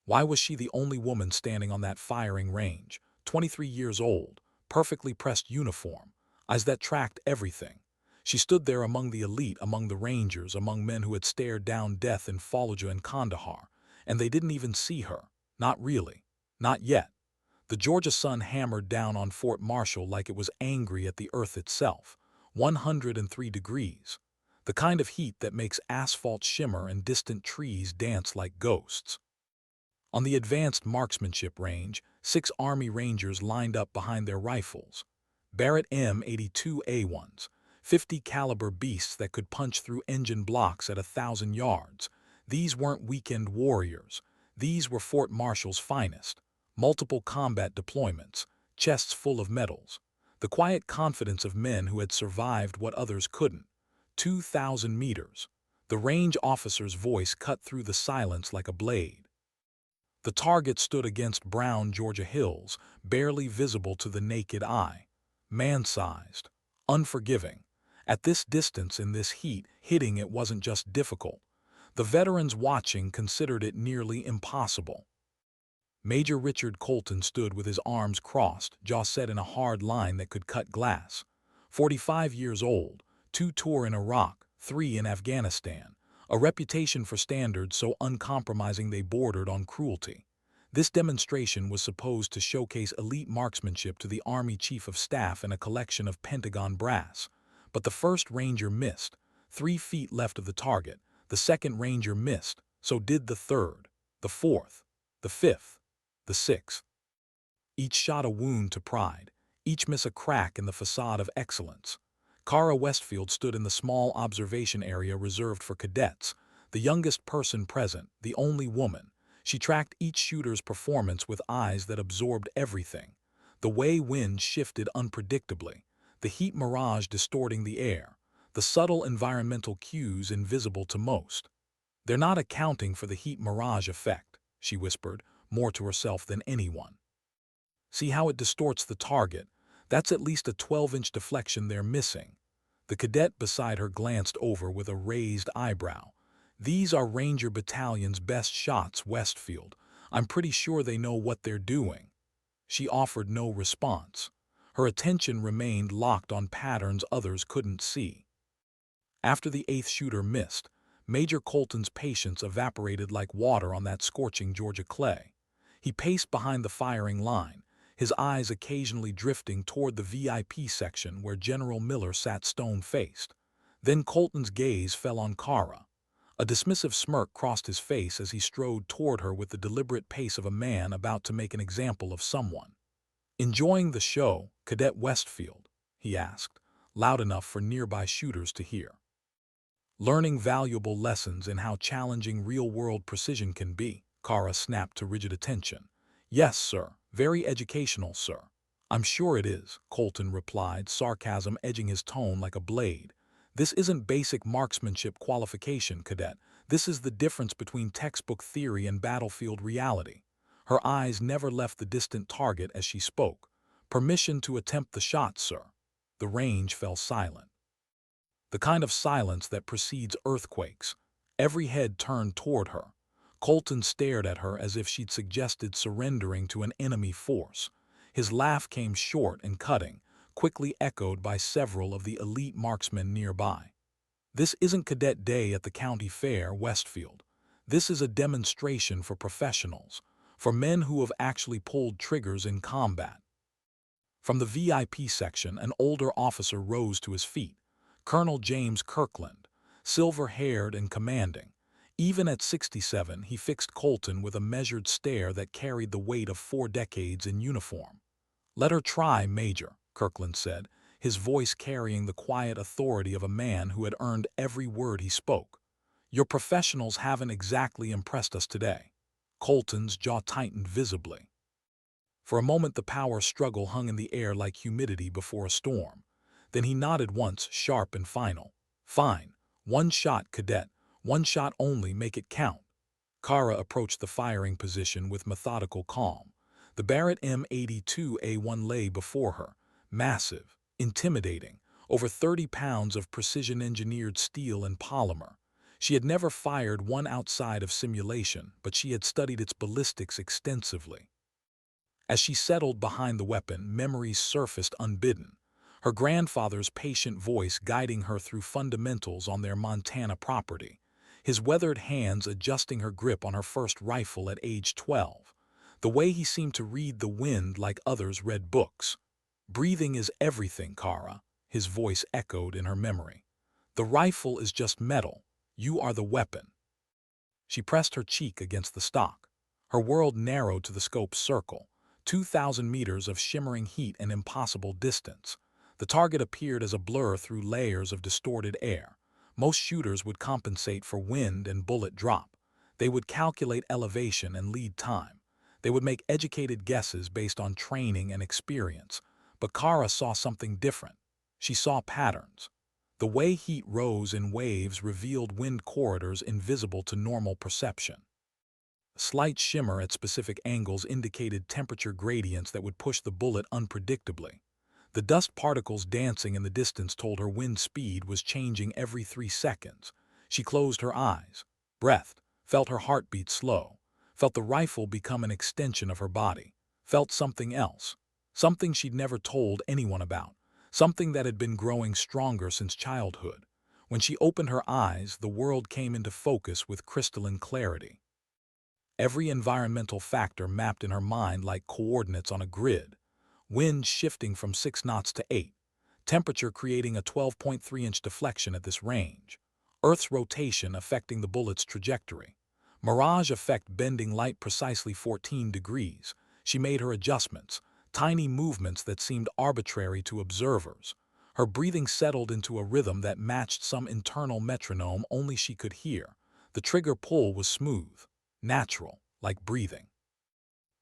Why was she the only woman standing on that firing range, 23 years old, perfectly pressed uniform, eyes that tracked everything? She stood there among the elite, among the Rangers, among men who had stared down death in Fallujah and Kandahar, and they didn't even see her. Not really. Not yet. The Georgia sun hammered down on Fort Marshall like it was angry at the earth itself. 103 degrees. The kind of heat that makes asphalt shimmer and distant trees dance like ghosts. On the advanced marksmanship range, 6 Army Rangers lined up behind their rifles. Barrett M82A1s, 50 caliber beasts that could punch through engine blocks at 1,000 yards. These weren't weekend warriors. These were Fort Marshall's finest. Multiple combat deployments, chests full of medals. The quiet confidence of men who had survived what others couldn't. 2,000 meters. The range officer's voice cut through the silence like a blade. The target stood against brown Georgia hills, barely visible to the naked eye. Man-sized, unforgiving. At this distance, in this heat, hitting it wasn't just difficult. The veterans watching considered it nearly impossible. Major Richard Colton stood with his arms crossed, jaw set in a hard line that could cut glass. 45 years old, 2 tours in Iraq, 3 in Afghanistan. A reputation for standards so uncompromising they bordered on cruelty. This demonstration was supposed to showcase elite marksmanship to the Army Chief of Staff and a collection of Pentagon brass. But the first Ranger missed, 3 feet left of the target. The second Ranger missed, so did the third, the fourth, the fifth, the sixth. Each shot a wound to pride, each miss a crack in the facade of excellence. Kara Westfield stood in the small observation area reserved for cadets, the youngest person present, the only woman. She tracked each shooter's performance with eyes that absorbed everything. The way wind shifted unpredictably, the heat mirage distorting the air, the subtle environmental cues invisible to most. "They're not accounting for the heat mirage effect," she whispered, more to herself than anyone. "See how it distorts the target? That's at least a 12-inch deflection they're missing." The cadet beside her glanced over with a raised eyebrow. "These are Ranger Battalion's best shots, Westfield. I'm pretty sure they know what they're doing." She offered no response. Her attention remained locked on patterns others couldn't see. After the 8th shooter missed, Major Colton's patience evaporated like water on that scorching Georgia clay. He paced behind the firing line, his eyes occasionally drifting toward the VIP section where General Miller sat stone-faced. Then Colton's gaze fell on Kara. A dismissive smirk crossed his face as he strode toward her with the deliberate pace of a man about to make an example of someone. "Enjoying the show, Cadet Westfield?" he asked, loud enough for nearby shooters to hear. "Learning valuable lessons in how challenging real-world precision can be," Kara snapped to rigid attention. "Yes, sir. Very educational, sir." "I'm sure it is," Colton replied, sarcasm edging his tone like a blade. "This isn't basic marksmanship qualification, cadet. This is the difference between textbook theory and battlefield reality." Her eyes never left the distant target as she spoke. "Permission to attempt the shot, sir." The range fell silent. The kind of silence that precedes earthquakes. Every head turned toward her. Colton stared at her as if she'd suggested surrendering to an enemy force. His laugh came short and cutting, quickly echoed by several of the elite marksmen nearby. "This isn't Cadet Day at the county fair, Westfield. This is a demonstration for professionals, for men who have actually pulled triggers in combat." From the VIP section, an older officer rose to his feet. Colonel James Kirkland, silver-haired and commanding. Even at 67, he fixed Colton with a measured stare that carried the weight of 4 decades in uniform. "Let her try, Major," Kirkland said, his voice carrying the quiet authority of a man who had earned every word he spoke. "Your professionals haven't exactly impressed us today." Colton's jaw tightened visibly. For a moment the power struggle hung in the air like humidity before a storm. Then he nodded once, sharp and final. "Fine. 1 shot, cadet. 1 shot only, make it count." Kara approached the firing position with methodical calm. The Barrett M82A1 lay before her, massive, intimidating, over 30 pounds of precision-engineered steel and polymer. She had never fired one outside of simulation, but she had studied its ballistics extensively. As she settled behind the weapon, memories surfaced unbidden, her grandfather's patient voice guiding her through fundamentals on their Montana property, his weathered hands adjusting her grip on her first rifle at age 12, the way he seemed to read the wind like others read books. "Breathing is everything, Kara," his voice echoed in her memory. "The rifle is just metal. You are the weapon." She pressed her cheek against the stock. Her world narrowed to the scope's circle, 2,000 meters of shimmering heat and impossible distance. The target appeared as a blur through layers of distorted air. Most shooters would compensate for wind and bullet drop. They would calculate elevation and lead time. They would make educated guesses based on training and experience. But Kara saw something different. She saw patterns. The way heat rose in waves revealed wind corridors invisible to normal perception. A slight shimmer at specific angles indicated temperature gradients that would push the bullet unpredictably. The dust particles dancing in the distance told her wind speed was changing every 3 seconds. She closed her eyes, breathed, felt her heartbeat slow, felt the rifle become an extension of her body, felt something else, something she'd never told anyone about, something that had been growing stronger since childhood. When she opened her eyes, the world came into focus with crystalline clarity. Every environmental factor mapped in her mind like coordinates on a grid. Wind shifting from 6 knots to 8. Temperature creating a 12.3-inch deflection at this range. Earth's rotation affecting the bullet's trajectory. Mirage effect bending light precisely 14 degrees. She made her adjustments, tiny movements that seemed arbitrary to observers. Her breathing settled into a rhythm that matched some internal metronome only she could hear. The trigger pull was smooth, natural, like breathing.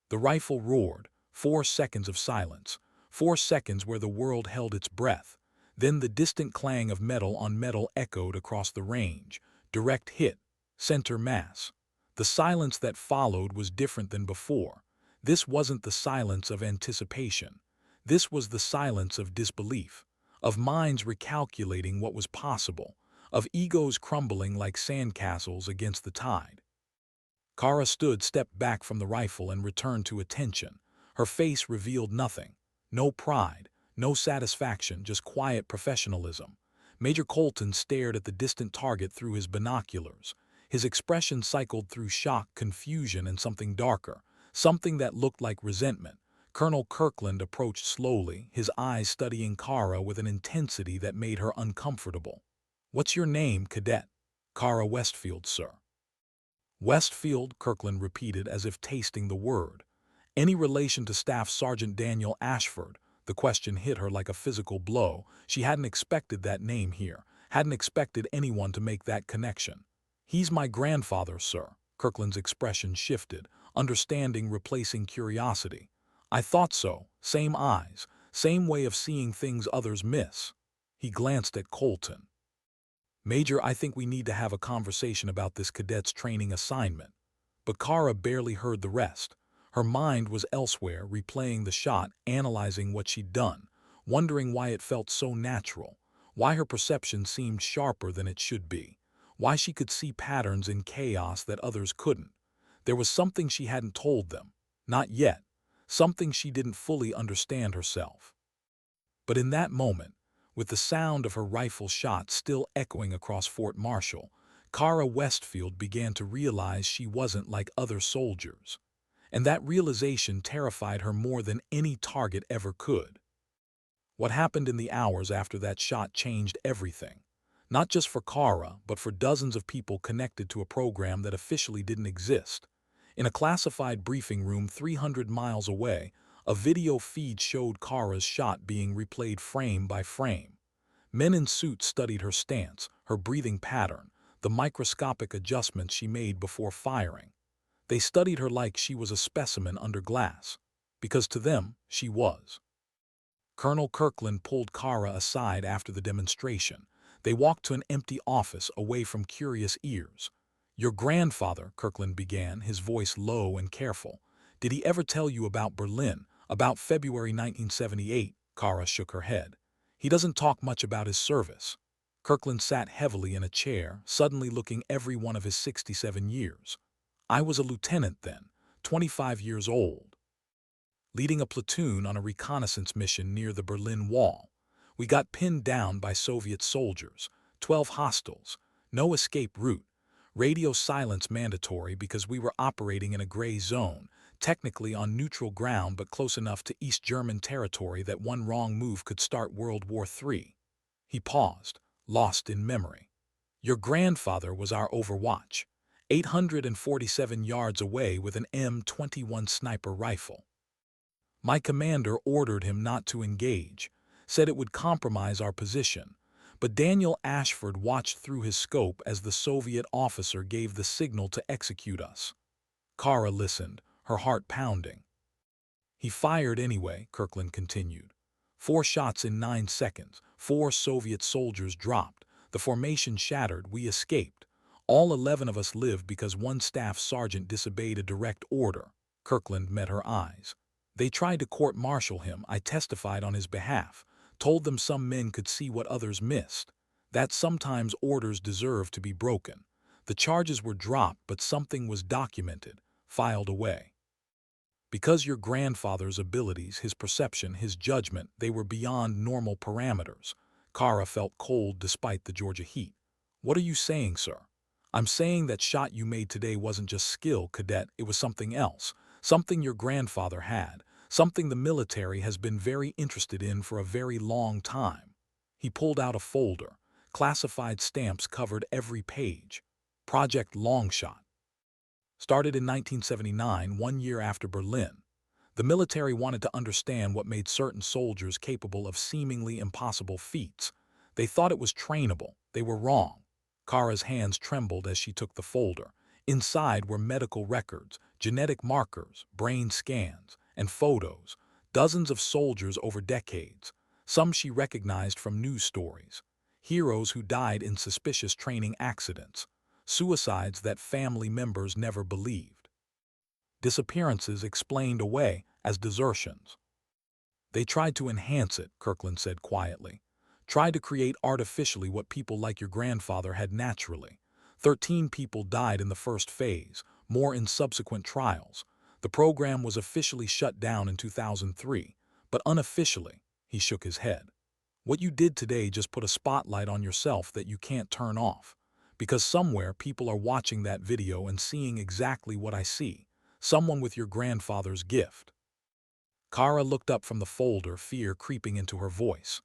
The rifle roared, 4 seconds of silence, 4 seconds where the world held its breath. Then the distant clang of metal on metal echoed across the range. Direct hit, center mass. The silence that followed was different than before. This wasn't the silence of anticipation. This was the silence of disbelief, of minds recalculating what was possible, of egos crumbling like sandcastles against the tide. Kara stepped back from the rifle and returned to attention. Her face revealed nothing. No pride, no satisfaction, just quiet professionalism. Major Colton stared at the distant target through his binoculars. His expression cycled through shock, confusion, and something darker, something that looked like resentment. Colonel Kirkland approached slowly, his eyes studying Kara with an intensity that made her uncomfortable. "What's your name, cadet?" "Kara Westfield, sir." "Westfield," Kirkland repeated as if tasting the word. "Any relation to Staff Sergeant Daniel Ashford?" The question hit her like a physical blow. She hadn't expected that name here, hadn't expected anyone to make that connection. "He's my grandfather, sir." Kirkland's expression shifted, understanding replacing curiosity. "I thought so. Same eyes, same way of seeing things others miss." He glanced at Colton. "Major, I think we need to have a conversation about this cadet's training assignment." But Kara barely heard the rest. Her mind was elsewhere, replaying the shot, analyzing what she'd done, wondering why it felt so natural, why her perception seemed sharper than it should be, why she could see patterns in chaos that others couldn't. There was something she hadn't told them, not yet, something she didn't fully understand herself. But in that moment, with the sound of her rifle shot still echoing across Fort Marshall, Kara Westfield began to realize she wasn't like other soldiers. And that realization terrified her more than any target ever could. What happened in the hours after that shot changed everything. Not just for Kara, but for dozens of people connected to a program that officially didn't exist. In a classified briefing room 300 miles away, a video feed showed Kara's shot being replayed frame by frame. Men in suits studied her stance, her breathing pattern, the microscopic adjustments she made before firing. They studied her like she was a specimen under glass, because to them, she was. Colonel Kirkland pulled Kara aside after the demonstration. They walked to an empty office away from curious ears. "Your grandfather," Kirkland began, his voice low and careful. "Did he ever tell you about Berlin, about February 1978? Kara shook her head. "He doesn't talk much about his service." Kirkland sat heavily in a chair, suddenly looking every one of his 67 years. I was a lieutenant then, 25 years old, leading a platoon on a reconnaissance mission near the Berlin Wall. We got pinned down by Soviet soldiers, 12 hostiles, no escape route, radio silence mandatory because we were operating in a gray zone, technically on neutral ground but close enough to East German territory that one wrong move could start World War III. He paused, lost in memory. Your grandfather was our overwatch, 847 yards away with an M21 sniper rifle. My commander ordered him not to engage, said it would compromise our position, but Daniel Ashford watched through his scope as the Soviet officer gave the signal to execute us. Kara listened, her heart pounding. He fired anyway, Kirkland continued. 4 shots in 9 seconds, 4 Soviet soldiers dropped, the formation shattered, we escaped. All 11 of us lived because one staff sergeant disobeyed a direct order. Kirkland met her eyes. They tried to court-martial him. I testified on his behalf, told them some men could see what others missed, that sometimes orders deserve to be broken. The charges were dropped, but something was documented, filed away. Because your grandfather's abilities, his perception, his judgment, they were beyond normal parameters. Kara felt cold despite the Georgia heat. What are you saying, sir? I'm saying that shot you made today wasn't just skill, cadet, it was something else. Something your grandfather had, something the military has been very interested in for a very long time. He pulled out a folder. Classified stamps covered every page. Project Longshot. Started in 1979, 1 year after Berlin. The military wanted to understand what made certain soldiers capable of seemingly impossible feats. They thought it was trainable. They were wrong. Kara's hands trembled as she took the folder. Inside were medical records, genetic markers, brain scans, and photos. Dozens of soldiers over decades. Some she recognized from news stories. Heroes who died in suspicious training accidents. Suicides that family members never believed. Disappearances explained away as desertions. They tried to enhance it, Kirkland said quietly. Tried to create artificially what people like your grandfather had naturally. 13 people died in the first phase, more in subsequent trials. The program was officially shut down in 2003, but unofficially, he shook his head. What you did today just put a spotlight on yourself that you can't turn off. Because somewhere people are watching that video and seeing exactly what I see. Someone with your grandfather's gift. Kara looked up from the folder, fear creeping into her voice.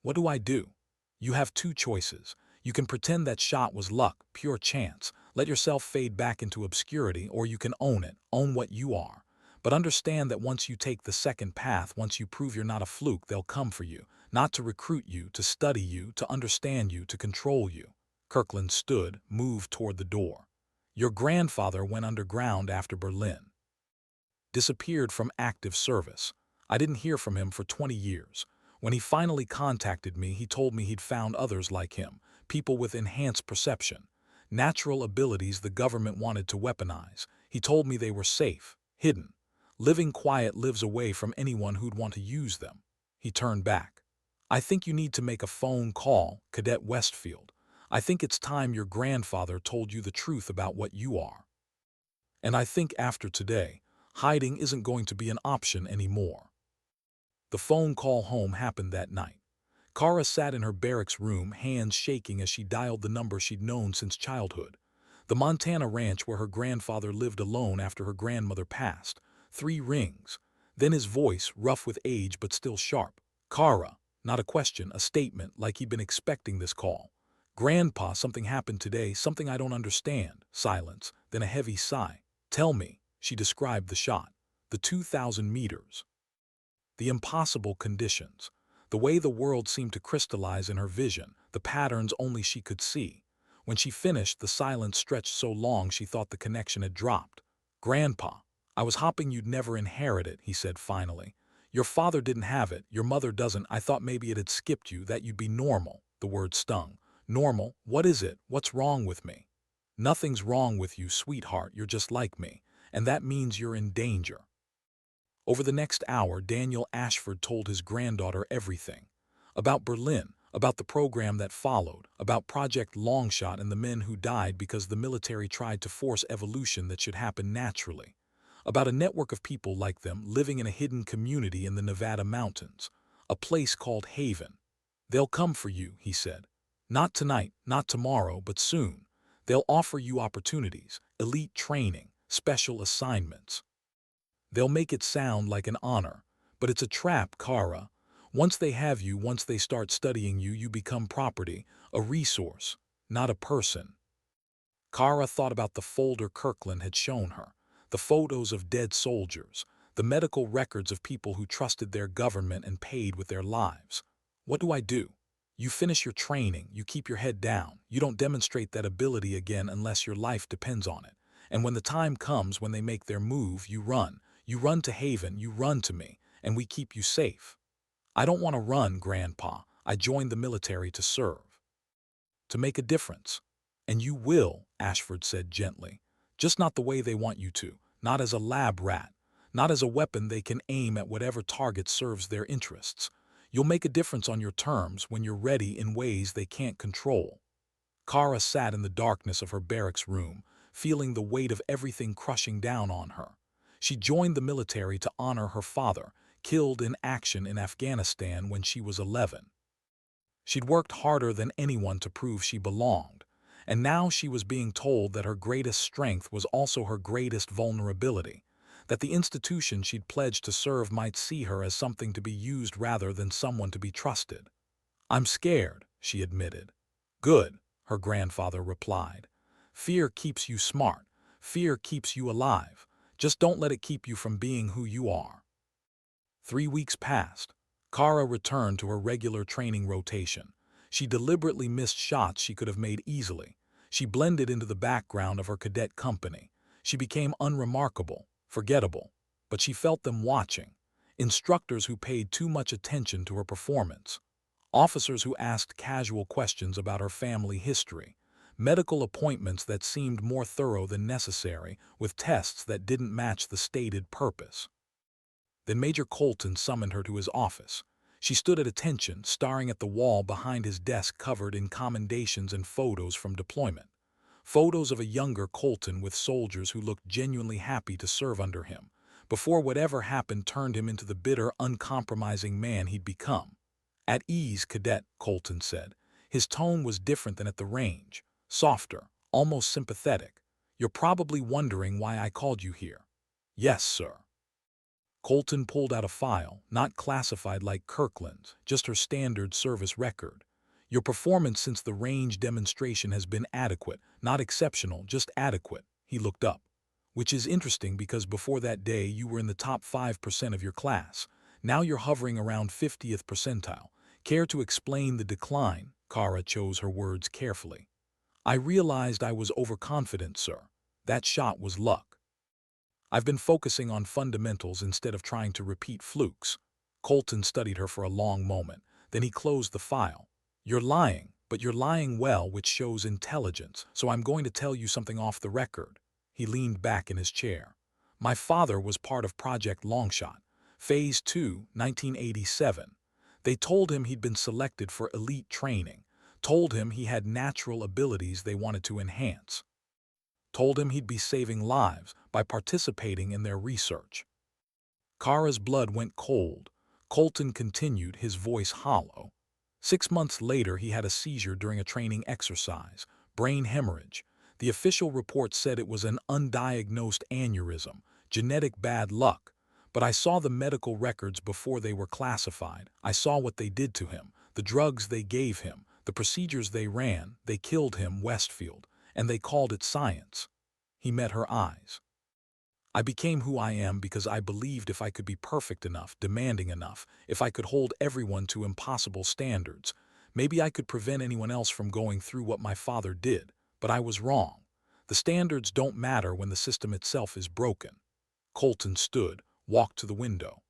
What do I do? You have 2 choices. You can pretend that shot was luck, pure chance, let yourself fade back into obscurity, or you can own it, own what you are. But understand that once you take the second path, once you prove you're not a fluke, they'll come for you, not to recruit you, to study you, to understand you, to control you. Kirkland stood, moved toward the door. Your grandfather went underground after Berlin. Disappeared from active service. I didn't hear from him for 20 years. When he finally contacted me, he told me he'd found others like him, people with enhanced perception, natural abilities the government wanted to weaponize. He told me they were safe, hidden. Living quiet lives away from anyone who'd want to use them. He turned back. I think you need to make a phone call, Cadet Westfield. I think it's time your grandfather told you the truth about what you are. And I think after today, hiding isn't going to be an option anymore. The phone call home happened that night. Kara sat in her barracks room, hands shaking as she dialed the number she'd known since childhood. The Montana ranch where her grandfather lived alone after her grandmother passed. 3 rings. Then his voice, rough with age but still sharp. Kara, not a question, a statement, like he'd been expecting this call. Grandpa, something happened today, something I don't understand. Silence, then a heavy sigh. Tell me, she described the shot. The 2,000 meters. The impossible conditions. The way the world seemed to crystallize in her vision, the patterns only she could see. When she finished, the silence stretched so long she thought the connection had dropped. Grandpa, I was hoping you'd never inherit it, he said finally. Your father didn't have it, your mother doesn't. I thought maybe it had skipped you, that you'd be normal. The word stung. Normal? What is it? What's wrong with me? Nothing's wrong with you, sweetheart, you're just like me, and that means you're in danger. Over the next hour, Daniel Ashford told his granddaughter everything. About Berlin, about the program that followed, about Project Longshot and the men who died because the military tried to force evolution that should happen naturally, about a network of people like them living in a hidden community in the Nevada mountains, a place called Haven. They'll come for you, he said. Not tonight, not tomorrow, but soon. They'll offer you opportunities, elite training, special assignments. They'll make it sound like an honor, but it's a trap, Kara. Once they have you, once they start studying you, you become property, a resource, not a person. Kara thought about the folder Kirkland had shown her, the photos of dead soldiers, the medical records of people who trusted their government and paid with their lives. What do I do? You finish your training, you keep your head down, you don't demonstrate that ability again unless your life depends on it. And when the time comes, when they make their move, you run. You run to Haven, you run to me, and we keep you safe. I don't want to run, Grandpa. I joined the military to serve, to make a difference. And you will, Ashford said gently. Just not the way they want you to, not as a lab rat, not as a weapon they can aim at whatever target serves their interests. You'll make a difference on your terms when you're ready in ways they can't control. Kara sat in the darkness of her barracks room, feeling the weight of everything crushing down on her. She joined the military to honor her father, killed in action in Afghanistan when she was 11. She'd worked harder than anyone to prove she belonged, and now she was being told that her greatest strength was also her greatest vulnerability, that the institution she'd pledged to serve might see her as something to be used rather than someone to be trusted. I'm scared, she admitted. Good, her grandfather replied. Fear keeps you smart. Fear keeps you alive. Just don't let it keep you from being who you are. 3 weeks passed. Kara returned to her regular training rotation. She deliberately missed shots she could have made easily. She blended into the background of her cadet company. She became unremarkable, forgettable, but she felt them watching. Instructors who paid too much attention to her performance. Officers who asked casual questions about her family history. Medical appointments that seemed more thorough than necessary, with tests that didn't match the stated purpose. Then Major Colton summoned her to his office. She stood at attention, staring at the wall behind his desk covered in commendations and photos from deployment. Photos of a younger Colton with soldiers who looked genuinely happy to serve under him, before whatever happened turned him into the bitter, uncompromising man he'd become. At ease, Cadet, Colton said. His tone was different than at the range, softer, almost sympathetic. You're probably wondering why I called you here. Yes, sir. Colton pulled out a file, not classified like Kirkland's, just her standard service record. Your performance since the range demonstration has been adequate, not exceptional, just adequate. He looked up. Which is interesting because before that day you were in the top 5% of your class. Now you're hovering around 50th percentile. Care to explain the decline? Kara chose her words carefully. I realized I was overconfident, sir. That shot was luck. I've been focusing on fundamentals instead of trying to repeat flukes. Colton studied her for a long moment. Then he closed the file. You're lying, but you're lying well, which shows intelligence, so I'm going to tell you something off the record. He leaned back in his chair. My father was part of Project Longshot, Phase 2, 1987. They told him he'd been selected for elite training, told him he had natural abilities they wanted to enhance, told him he'd be saving lives by participating in their research. Kara's blood went cold. Colton continued, his voice hollow. 6 months later, he had a seizure during a training exercise, brain hemorrhage. The official report said it was an undiagnosed aneurysm, genetic bad luck. But I saw the medical records before they were classified. I saw what they did to him, the drugs they gave him, the procedures they ran. They killed him, Westfield, and they called it science. He met her eyes. I became who I am because I believed if I could be perfect enough, demanding enough, if I could hold everyone to impossible standards, maybe I could prevent anyone else from going through what my father did. But I was wrong. The standards don't matter when the system itself is broken. Colton stood, walked to the window.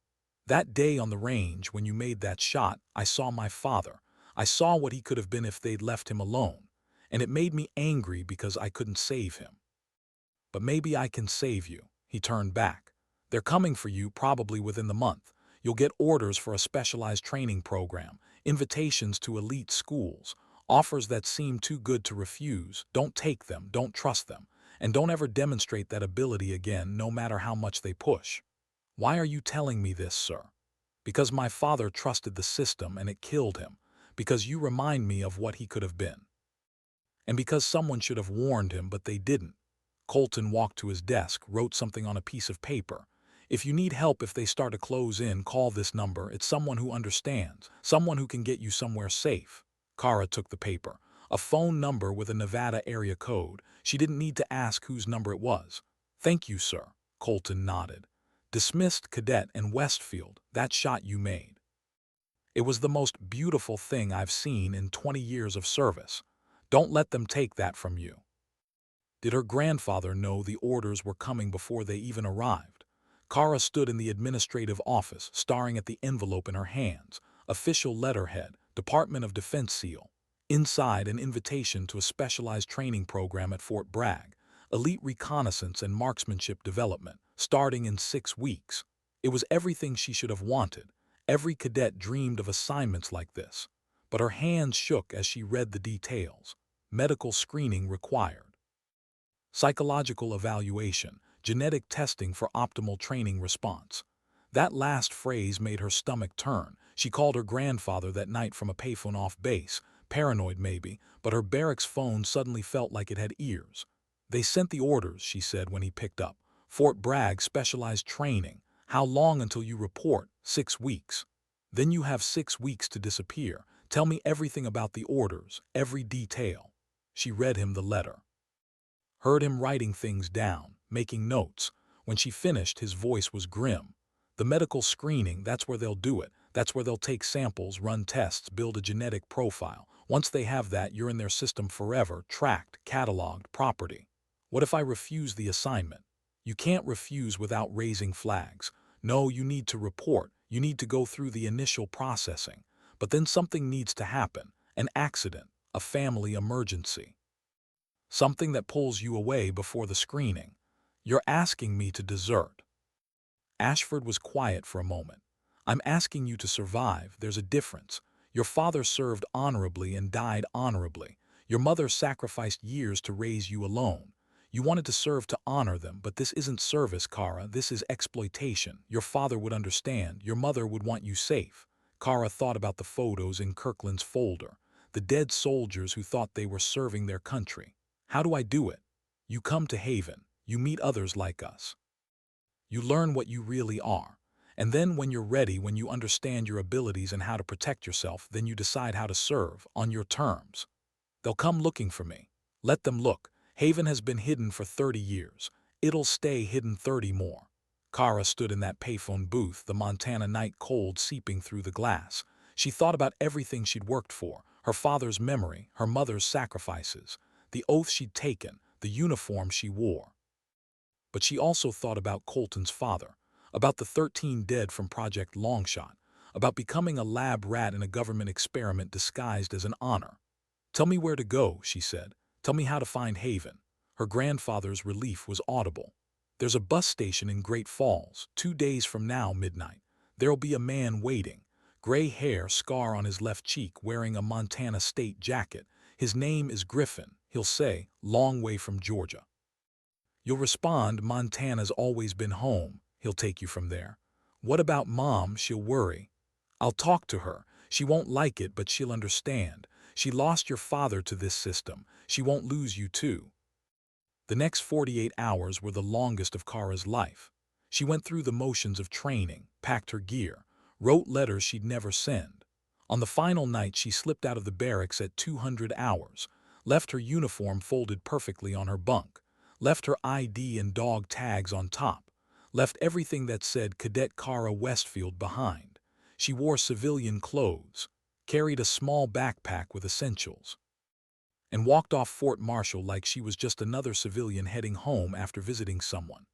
That day on the range, when you made that shot, I saw my father. I saw what he could have been if they'd left him alone. And it made me angry because I couldn't save him. But maybe I can save you. He turned back. They're coming for you probably within the month. You'll get orders for a specialized training program, invitations to elite schools, offers that seem too good to refuse. Don't take them, don't trust them, and don't ever demonstrate that ability again, no matter how much they push. Why are you telling me this, sir? Because my father trusted the system and it killed him. Because you remind me of what he could have been. And because someone should have warned him, but they didn't. Colton walked to his desk, wrote something on a piece of paper. If you need help if they start to close in, call this number. It's someone who understands, someone who can get you somewhere safe. Kara took the paper. A phone number with a Nevada area code. She didn't need to ask whose number it was. Thank you, sir. Colton nodded. Dismissed Cadet and Westfield, that shot you made. It was the most beautiful thing I've seen in 20 years of service. Don't let them take that from you. Did her grandfather know the orders were coming before they even arrived? Kara stood in the administrative office, staring at the envelope in her hands. Official letterhead, Department of Defense seal. Inside, an invitation to a specialized training program at Fort Bragg. Elite reconnaissance and marksmanship development, starting in 6 weeks. It was everything she should have wanted. Every cadet dreamed of assignments like this. But her hands shook as she read the details. Medical screening required. Psychological evaluation, genetic testing for optimal training response. That last phrase made her stomach turn. She called her grandfather that night from a payphone off base, paranoid maybe, but her barracks phone suddenly felt like it had ears. They sent the orders, she said when he picked up. Fort Bragg specialized training. How long until you report? 6 weeks. Then you have 6 weeks to disappear. Tell me everything about the orders, every detail. She read him the letter. Heard him writing things down, making notes. When she finished, his voice was grim. The medical screening, that's where they'll do it. That's where they'll take samples, run tests, build a genetic profile. Once they have that, you're in their system forever, tracked, cataloged, property. What if I refuse the assignment? You can't refuse without raising flags. No, you need to report. You need to go through the initial processing. But then something needs to happen. An accident, a family emergency. Something that pulls you away before the screening. You're asking me to desert. Ashford was quiet for a moment. I'm asking you to survive. There's a difference. Your father served honorably and died honorably. Your mother sacrificed years to raise you alone. You wanted to serve to honor them, but this isn't service, Kara. This is exploitation. Your father would understand. Your mother would want you safe. Kara thought about the photos in Kirkland's folder. The dead soldiers who thought they were serving their country. How do I do it? You come to Haven. You meet others like us. You learn what you really are. And then when you're ready, when you understand your abilities and how to protect yourself, then you decide how to serve, on your terms. They'll come looking for me. Let them look. Haven has been hidden for 30 years. It'll stay hidden 30 more. Kara stood in that payphone booth, the Montana night cold seeping through the glass. She thought about everything she'd worked for, her father's memory, her mother's sacrifices, the oath she'd taken, the uniform she wore. But she also thought about Colton's father, about the 13 dead from Project Longshot, about becoming a lab rat in a government experiment disguised as an honor. Tell me where to go, she said. Tell me how to find Haven. Her grandfather's relief was audible. There's a bus station in Great Falls, 2 days from now, midnight. There'll be a man waiting. Gray hair, scar on his left cheek, wearing a Montana state jacket. His name is Griffin. He'll say, long way from Georgia. You'll respond, Montana's always been home. He'll take you from there. What about Mom? She'll worry. I'll talk to her. She won't like it, but she'll understand. She lost your father to this system. She won't lose you too. The next 48 hours were the longest of Kara's life. She went through the motions of training, packed her gear, wrote letters she'd never send. On the final night, she slipped out of the barracks at 200 hours, left her uniform folded perfectly on her bunk, left her ID and dog tags on top, left everything that said Cadet Kara Westfield behind. She wore civilian clothes, carried a small backpack with essentials, and walked off Fort Marshall like she was just another civilian heading home after visiting someone.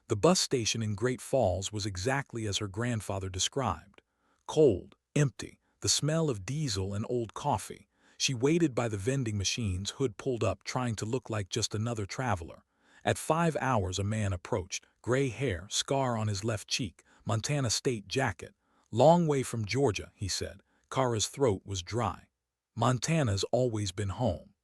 The bus station in Great Falls was exactly as her grandfather described. Cold, empty, the smell of diesel and old coffee. She waited by the vending machines, hood pulled up, trying to look like just another traveler. At 5 hours, a man approached, gray hair, scar on his left cheek, Montana state jacket, Long way from Georgia, he said. Kara's throat was dry. Montana's always been home.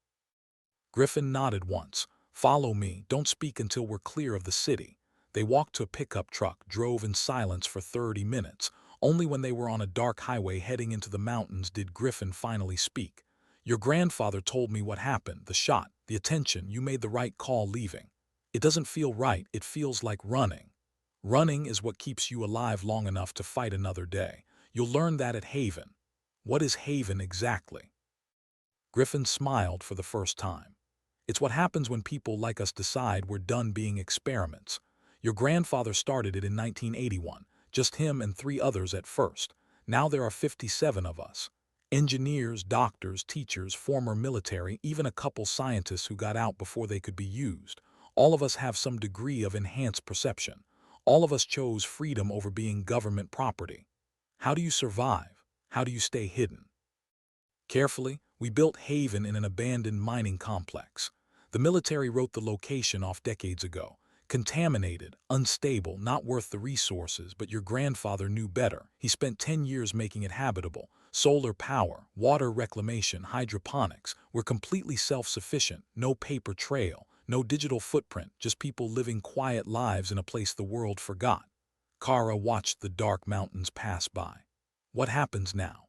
Griffin nodded once. Follow me, don't speak until we're clear of the city. They walked to a pickup truck, drove in silence for 30 minutes. Only when they were on a dark highway heading into the mountains did Griffin finally speak. Your grandfather told me what happened, the shot, the attention, you made the right call leaving. It doesn't feel right, it feels like running. Running is what keeps you alive long enough to fight another day. You'll learn that at Haven. What is Haven exactly? Griffin smiled for the first time. It's what happens when people like us decide we're done being experiments. Your grandfather started it in 1981, just him and 3 others at first. Now there are 57 of us. Engineers, doctors, teachers, former military, even a couple scientists who got out before they could be used. All of us have some degree of enhanced perception. All of us chose freedom over being government property. How do you survive? How do you stay hidden? Carefully, we built Haven in an abandoned mining complex. The military wrote the location off decades ago. Contaminated, unstable, not worth the resources, but your grandfather knew better. He spent 10 years making it habitable. Solar power, water reclamation, hydroponics. We're completely self-sufficient. No paper trail, no digital footprint, just people living quiet lives in a place the world forgot. Kara watched the dark mountains pass by. What happens now?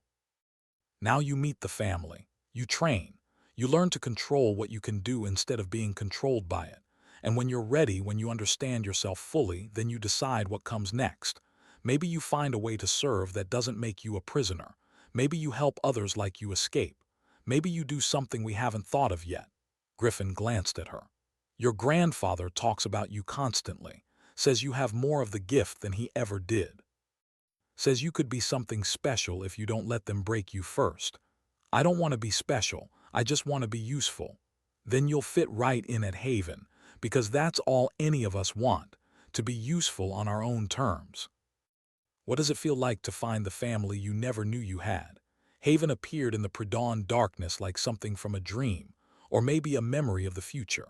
Now you meet the family. You train. You learn to control what you can do instead of being controlled by it. And when you're ready, when you understand yourself fully, then you decide what comes next. Maybe you find a way to serve that doesn't make you a prisoner. Maybe you help others like you escape. Maybe you do something we haven't thought of yet. Griffin glanced at her. Your grandfather talks about you constantly, says you have more of the gift than he ever did. Says you could be something special if you don't let them break you first. I don't want to be special, I just want to be useful. Then you'll fit right in at Haven, because that's all any of us want, to be useful on our own terms. What does it feel like to find the family you never knew you had? Haven appeared in the pre-dawn darkness like something from a dream, or maybe a memory of the future.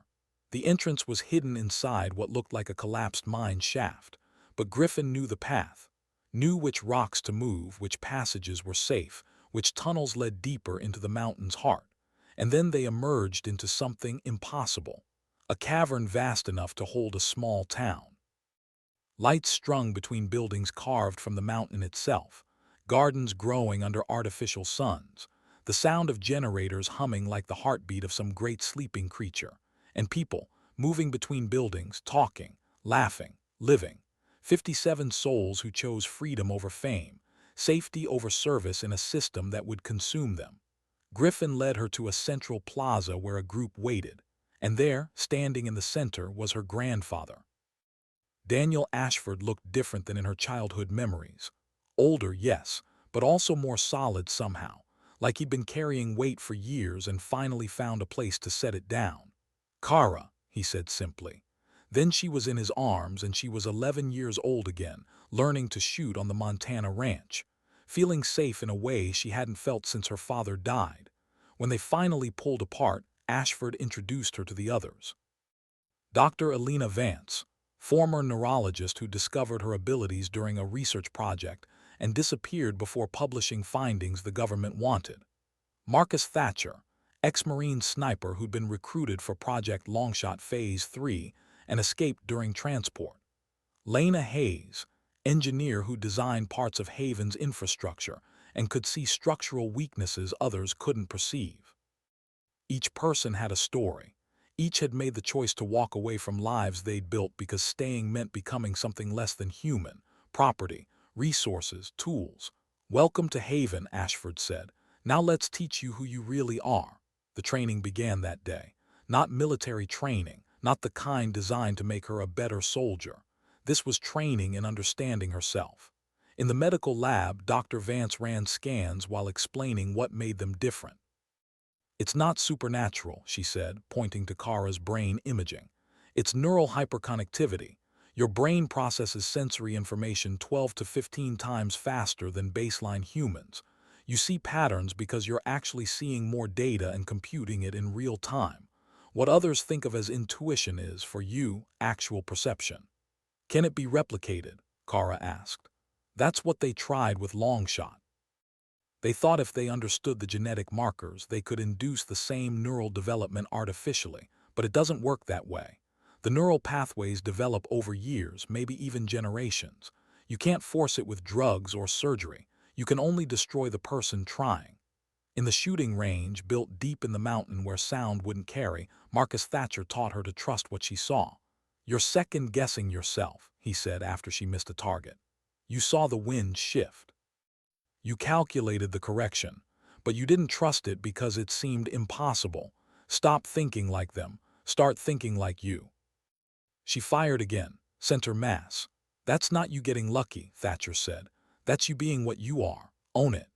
The entrance was hidden inside what looked like a collapsed mine shaft, but Griffin knew the path, knew which rocks to move, which passages were safe, which tunnels led deeper into the mountain's heart. And then they emerged into something impossible, a cavern vast enough to hold a small town. Lights strung between buildings carved from the mountain itself, gardens growing under artificial suns, the sound of generators humming like the heartbeat of some great sleeping creature, and people moving between buildings, talking, laughing, living. 57 souls who chose freedom over fame, safety over service in a system that would consume them. Griffin led her to a central plaza where a group waited, and there, standing in the center, was her grandfather. Daniel Ashford looked different than in her childhood memories. Older, yes, but also more solid somehow, like he'd been carrying weight for years and finally found a place to set it down. Kara, he said simply. Then she was in his arms and she was 11 years old again, learning to shoot on the Montana ranch, feeling safe in a way she hadn't felt since her father died. When they finally pulled apart, Ashford introduced her to the others. Dr. Alina Vance, former neurologist who discovered her abilities during a research project and disappeared before publishing findings the government wanted. Marcus Thatcher, ex-Marine sniper who'd been recruited for Project Longshot Phase 3 and escaped during transport. Lena Hayes, engineer who designed parts of Haven's infrastructure and could see structural weaknesses others couldn't perceive. Each person had a story. Each had made the choice to walk away from lives they'd built because staying meant becoming something less than human, property, resources, tools. Welcome to Haven, Ashford said. Now let's teach you who you really are. The training began that day. Not military training, not the kind designed to make her a better soldier. This was training in understanding herself. In the medical lab, Dr. Vance ran scans while explaining what made them different. It's not supernatural, she said, pointing to Kara's brain imaging. It's neural hyperconnectivity. Your brain processes sensory information 12 to 15 times faster than baseline humans. You see patterns because you're actually seeing more data and computing it in real time. What others think of as intuition is, for you, actual perception. Can it be replicated? Kara asked. That's what they tried with Longshot. They thought if they understood the genetic markers, they could induce the same neural development artificially, but it doesn't work that way. The neural pathways develop over years, maybe even generations. You can't force it with drugs or surgery. You can only destroy the person trying. In the shooting range, built deep in the mountain where sound wouldn't carry, Marcus Thatcher taught her to trust what she saw. "You're second-guessing yourself," he said after she missed a target. "You saw the wind shift. You calculated the correction, but you didn't trust it because it seemed impossible. Stop thinking like them. Start thinking like you." She fired again, center mass. "That's not you getting lucky," Thatcher said. "That's you being what you are. Own it."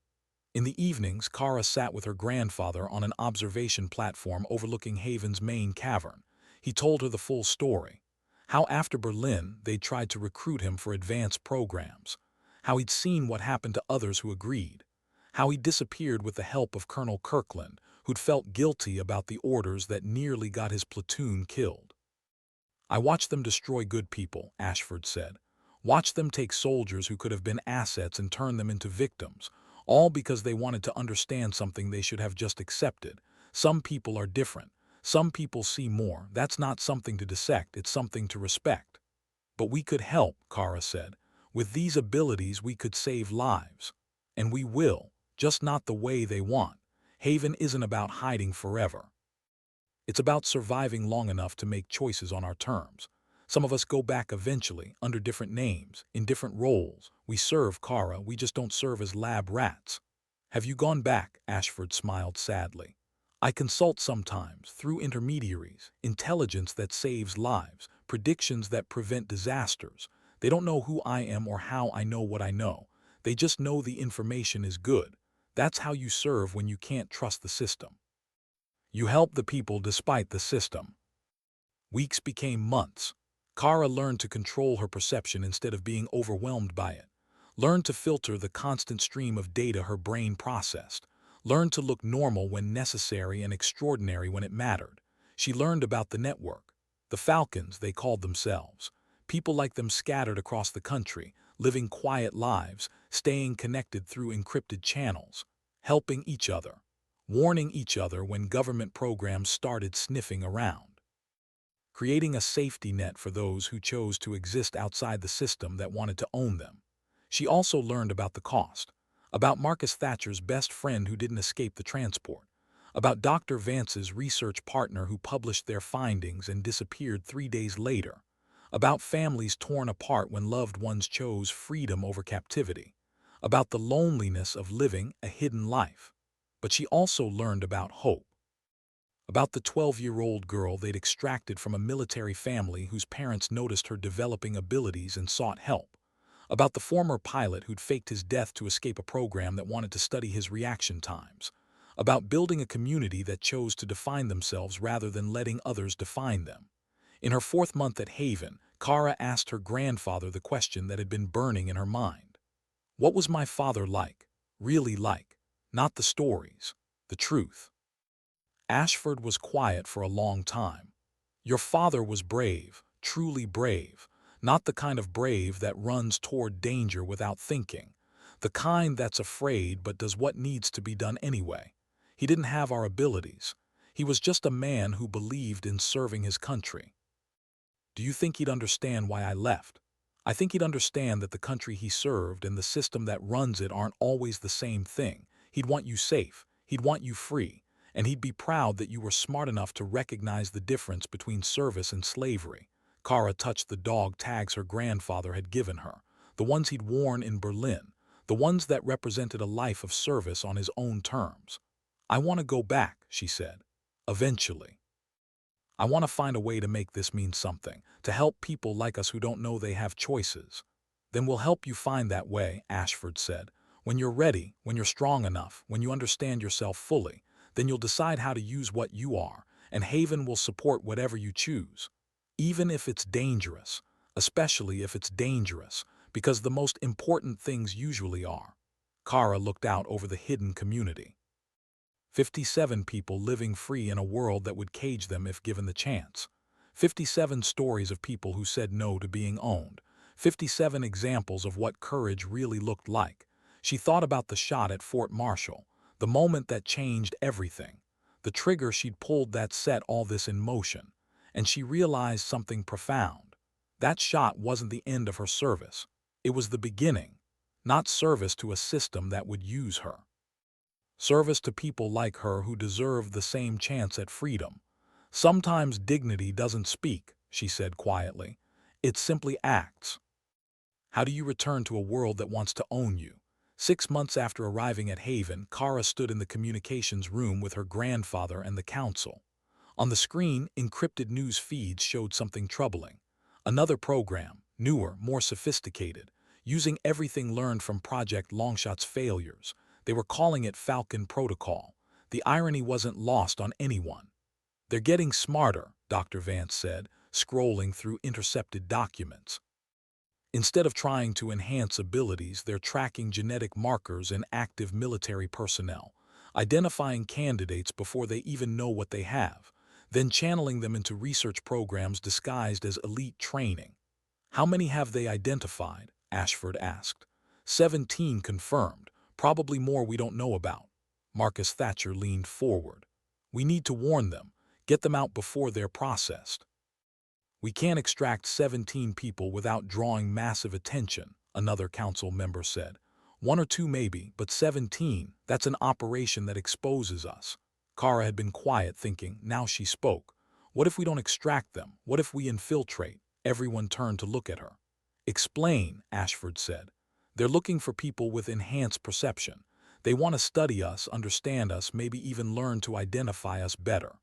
In the evenings, Kara sat with her grandfather on an observation platform overlooking Haven's main cavern. He told her the full story. How after Berlin, they'd tried to recruit him for advanced programs. How he'd seen what happened to others who agreed. How he disappeared with the help of Colonel Kirkland, who'd felt guilty about the orders that nearly got his platoon killed. "I watched them destroy good people," Ashford said. "Watched them take soldiers who could have been assets and turn them into victims, all because they wanted to understand something they should have just accepted. Some people are different. Some people see more. That's not something to dissect, it's something to respect." "But we could help," Kara said. "With these abilities we could save lives. And we will, just not the way they want. Haven isn't about hiding forever. It's about surviving long enough to make choices on our terms. Some of us go back eventually, under different names, in different roles. We serve, Kara, we just don't serve as lab rats." "Have you gone back?" Ashford smiled sadly. "I consult sometimes, through intermediaries, intelligence that saves lives, predictions that prevent disasters. They don't know who I am or how I know what I know. They just know the information is good. That's how you serve when you can't trust the system. You help the people despite the system." Weeks became months. Kara learned to control her perception instead of being overwhelmed by it. Learned to filter the constant stream of data her brain processed. Learned to look normal when necessary and extraordinary when it mattered. She learned about the network. The Falcons, they called themselves. People like them scattered across the country, living quiet lives, staying connected through encrypted channels, helping each other, warning each other when government programs started sniffing around, creating a safety net for those who chose to exist outside the system that wanted to own them. She also learned about the cost, about Marcus Thatcher's best friend who didn't escape the transport, about Dr. Vance's research partner who published their findings and disappeared 3 days later, about families torn apart when loved ones chose freedom over captivity, about the loneliness of living a hidden life. But she also learned about hope. About the 12-year-old girl they'd extracted from a military family whose parents noticed her developing abilities and sought help. About the former pilot who'd faked his death to escape a program that wanted to study his reaction times. About building a community that chose to define themselves rather than letting others define them. In her 4th month at Haven, Kara asked her grandfather the question that had been burning in her mind. "What was my father like? Really like? Not the stories, the truth." Ashford was quiet for a long time. "Your father was brave, truly brave, not the kind of brave that runs toward danger without thinking, the kind that's afraid but does what needs to be done anyway. He didn't have our abilities. He was just a man who believed in serving his country. Do you think he'd understand why I left? I think he'd understand that the country he served and the system that runs it aren't always the same thing. He'd want you safe, he'd want you free, and he'd be proud that you were smart enough to recognize the difference between service and slavery." Kara touched the dog tags her grandfather had given her, the ones he'd worn in Berlin, the ones that represented a life of service on his own terms. "I want to go back," she said. "Eventually. I want to find a way to make this mean something, to help people like us who don't know they have choices." "Then we'll help you find that way," Ashford said. "When you're ready, when you're strong enough, when you understand yourself fully, then you'll decide how to use what you are, and Haven will support whatever you choose. Even if it's dangerous, especially if it's dangerous, because the most important things usually are." Kara looked out over the hidden community. 57 people living free in a world that would cage them if given the chance. 57 stories of people who said no to being owned. 57 examples of what courage really looked like. She thought about the shot at Fort Marshall, the moment that changed everything, the trigger she'd pulled that set all this in motion, and she realized something profound. That shot wasn't the end of her service. It was the beginning, not service to a system that would use her. Service to people like her who deserved the same chance at freedom. Sometimes dignity doesn't speak, she said quietly. It simply acts. How do you return to a world that wants to own you? 6 months after arriving at Haven, Kara stood in the communications room with her grandfather and the council. On the screen, encrypted news feeds showed something troubling. Another program, newer, more sophisticated, using everything learned from Project Longshot's failures. They were calling it Falcon Protocol. The irony wasn't lost on anyone. They're getting smarter, Dr. Vance said, scrolling through intercepted documents. Instead of trying to enhance abilities, they're tracking genetic markers in active military personnel, identifying candidates before they even know what they have, then channeling them into research programs disguised as elite training. How many have they identified? Ashford asked. 17 confirmed, probably more we don't know about. Marcus Thatcher leaned forward. We need to warn them, get them out before they're processed. We can't extract 17 people without drawing massive attention, another council member said. 1 or 2 maybe, but 17, that's an operation that exposes us. Kara had been quiet, thinking. Now she spoke. What if we don't extract them? What if we infiltrate? Everyone turned to look at her. Explain, Ashford said. They're looking for people with enhanced perception. They want to study us, understand us, maybe even learn to identify us better.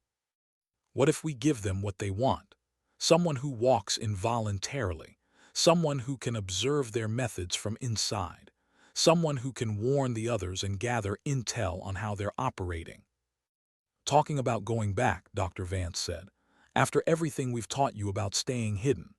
What if we give them what they want? Someone who walks involuntarily, someone who can observe their methods from inside, someone who can warn the others and gather intel on how they're operating. Talking about going back, Dr. Vance said, after everything we've taught you about staying hidden.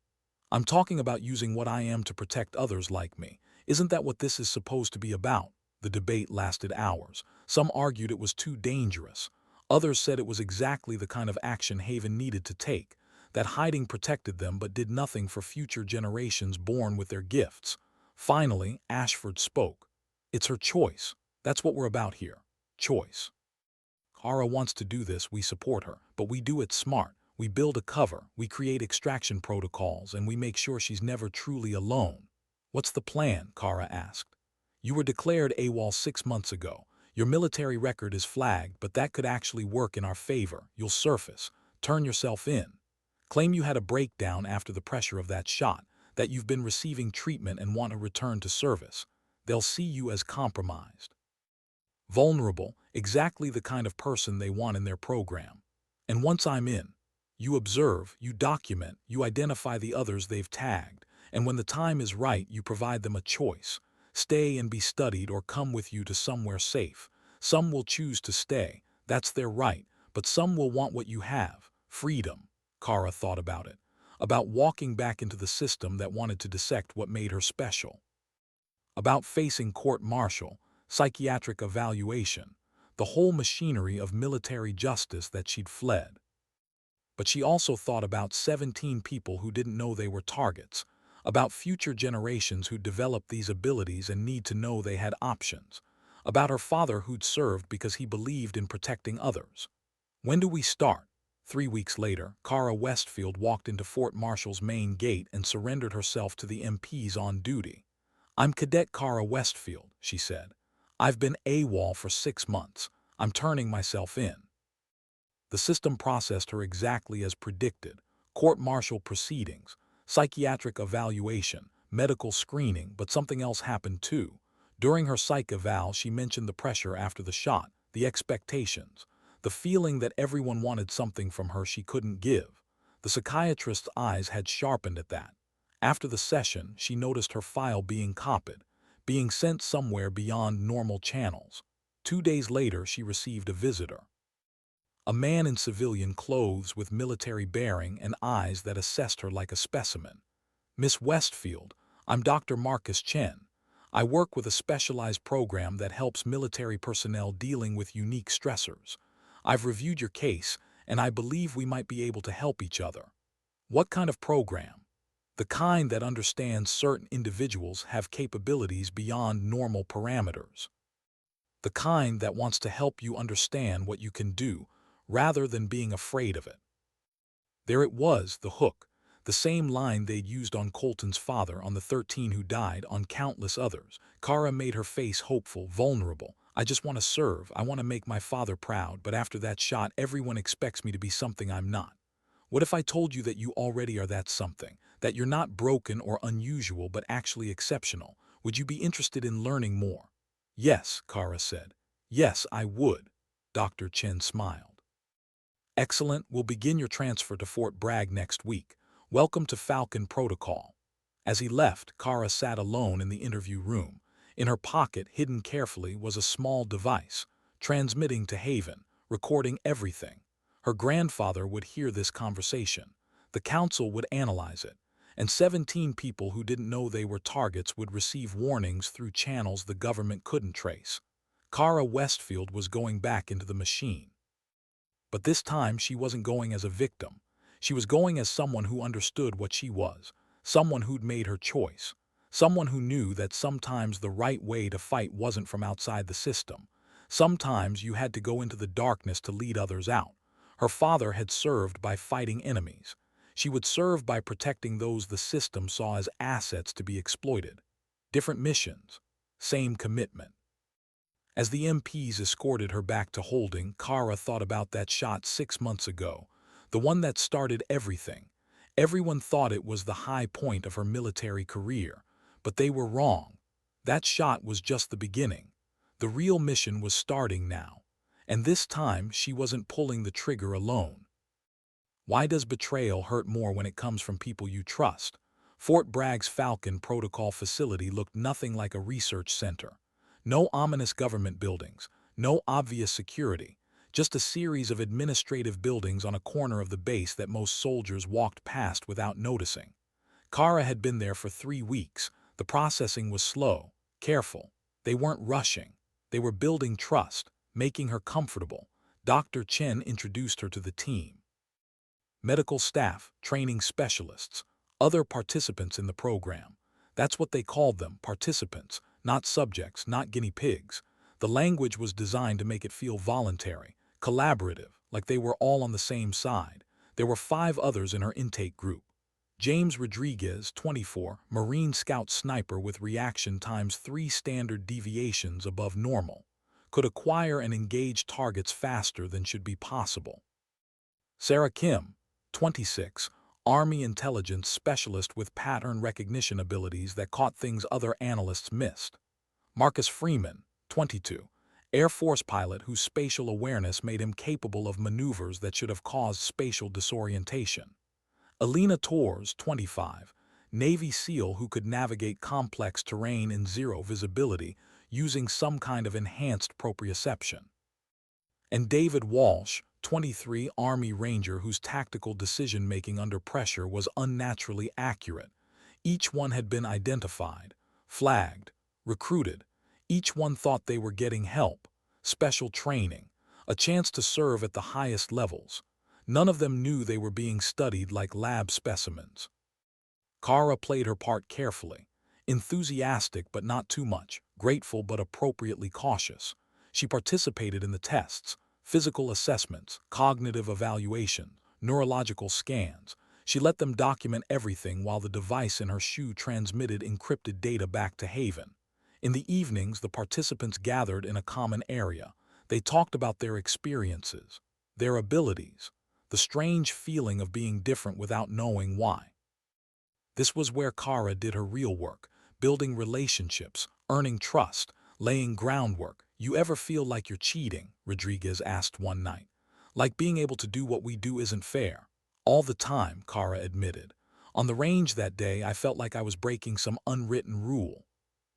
I'm talking about using what I am to protect others like me. Isn't that what this is supposed to be about? The debate lasted hours. Some argued it was too dangerous. Others said it was exactly the kind of action Haven needed to take, that hiding protected them but did nothing for future generations born with their gifts. Finally, Ashford spoke. It's her choice. That's what we're about here. Choice. Kara wants to do this, we support her, but we do it smart. We build a cover, we create extraction protocols, and we make sure she's never truly alone. What's the plan? Kara asked. You were declared AWOL 6 months ago. Your military record is flagged, but that could actually work in our favor. You'll surface. Turn yourself in. Claim you had a breakdown after the pressure of that shot, that you've been receiving treatment and want to return to service. They'll see you as compromised. Vulnerable, exactly the kind of person they want in their program. And once I'm in, you observe, you document, you identify the others they've tagged, and when the time is right, you provide them a choice. Stay and be studied or come with you to somewhere safe. Some will choose to stay, that's their right, but some will want what you have, freedom. Kara thought about it, about walking back into the system that wanted to dissect what made her special. About facing court-martial, psychiatric evaluation, the whole machinery of military justice that she'd fled. But she also thought about 17 people who didn't know they were targets, about future generations who'd develop these abilities and need to know they had options, about her father who'd served because he believed in protecting others. When do we start? 3 weeks later, Kara Westfield walked into Fort Marshall's main gate and surrendered herself to the MPs on duty. I'm Cadet Kara Westfield, she said. I've been AWOL for 6 months. I'm turning myself in. The system processed her exactly as predicted. Court-martial proceedings, psychiatric evaluation, medical screening, but something else happened too. During her psych eval, she mentioned the pressure after the shot, the expectations, the feeling that everyone wanted something from her she couldn't give. The psychiatrist's eyes had sharpened at that. After the session, she noticed her file being copied, being sent somewhere beyond normal channels. 2 days later, she received a visitor. A man in civilian clothes with military bearing and eyes that assessed her like a specimen. Miss Westfield, I'm Dr. Marcus Chen. I work with a specialized program that helps military personnel dealing with unique stressors. I've reviewed your case, and I believe we might be able to help each other. What kind of program? The kind that understands certain individuals have capabilities beyond normal parameters. The kind that wants to help you understand what you can do, rather than being afraid of it. There it was, the hook, the same line they'd used on Colton's father, on the 13 who died, on countless others. Kara made her face hopeful, vulnerable. I just want to serve, I want to make my father proud, but after that shot everyone expects me to be something I'm not. What if I told you that you already are that something, that you're not broken or unusual but actually exceptional? Would you be interested in learning more? Yes, Kara said. Yes, I would. Dr. Chen smiled. Excellent, we'll begin your transfer to Fort Bragg next week. Welcome to Falcon Protocol. As he left, Kara sat alone in the interview room. In her pocket, hidden carefully, was a small device, transmitting to Haven, recording everything. Her grandfather would hear this conversation. The council would analyze it, and 17 people who didn't know they were targets would receive warnings through channels the government couldn't trace. Kara Westfield was going back into the machine. But this time she wasn't going as a victim. She was going as someone who understood what she was, someone who'd made her choice, someone who knew that sometimes the right way to fight wasn't from outside the system. Sometimes you had to go into the darkness to lead others out. Her father had served by fighting enemies. She would serve by protecting those the system saw as assets to be exploited. Different missions, same commitment. As the MPs escorted her back to holding, Kara thought about that shot 6 months ago, the one that started everything. Everyone thought it was the high point of her military career, but they were wrong. That shot was just the beginning. The real mission was starting now, and this time she wasn't pulling the trigger alone. Why does betrayal hurt more when it comes from people you trust? Fort Bragg's Falcon Protocol facility looked nothing like a research center. No ominous government buildings, no obvious security, just a series of administrative buildings on a corner of the base that most soldiers walked past without noticing. Kara had been there for 3 weeks. The processing was slow, careful. They weren't rushing. They were building trust, making her comfortable. Dr. Chen introduced her to the team. Medical staff, training specialists, other participants in the program. That's what they called them, participants, not subjects, not guinea pigs. The language was designed to make it feel voluntary, collaborative, like they were all on the same side. There were 5 others in her intake group. James Rodriguez, 24, Marine Scout sniper with reaction times 3 standard deviations above normal, could acquire and engage targets faster than should be possible. Sarah Kim, 26, Army intelligence specialist with pattern recognition abilities that caught things other analysts missed. Marcus Freeman, 22, Air Force pilot whose spatial awareness made him capable of maneuvers that should have caused spatial disorientation. Alina Torres, 25, Navy SEAL who could navigate complex terrain in 0 visibility using some kind of enhanced proprioception. And David Walsh, 23, Army Ranger whose tactical decision-making under pressure was unnaturally accurate. Each one had been identified, flagged, recruited. Each one thought they were getting help, special training, a chance to serve at the highest levels. None of them knew they were being studied like lab specimens. Kara played her part carefully, enthusiastic but not too much, grateful but appropriately cautious. She participated in the tests, physical assessments, cognitive evaluation, neurological scans. She let them document everything while the device in her shoe transmitted encrypted data back to Haven. In the evenings, the participants gathered in a common area. They talked about their experiences, their abilities, the strange feeling of being different without knowing why. This was where Kara did her real work, building relationships, earning trust, laying groundwork. You ever feel like you're cheating? Rodriguez asked one night. Like being able to do what we do isn't fair. All the time, Kara admitted. On the range that day, I felt like I was breaking some unwritten rule.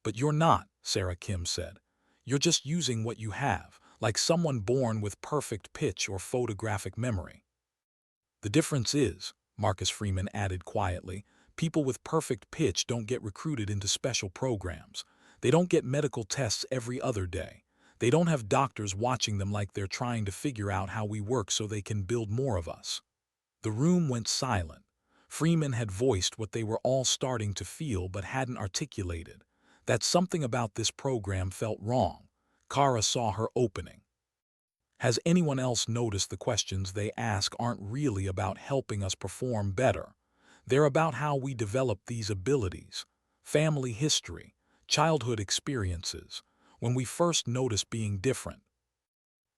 But you're not, Sarah Kim said. You're just using what you have, like someone born with perfect pitch or photographic memory. The difference is, Marcus Freeman added quietly, people with perfect pitch don't get recruited into special programs. They don't get medical tests every other day. They don't have doctors watching them like they're trying to figure out how we work so they can build more of us. The room went silent. Freeman had voiced what they were all starting to feel but hadn't articulated. That something about this program felt wrong. Kara saw her opening. Has anyone else noticed the questions they ask aren't really about helping us perform better? They're about how we develop these abilities. Family history, childhood experiences, when we first notice being different.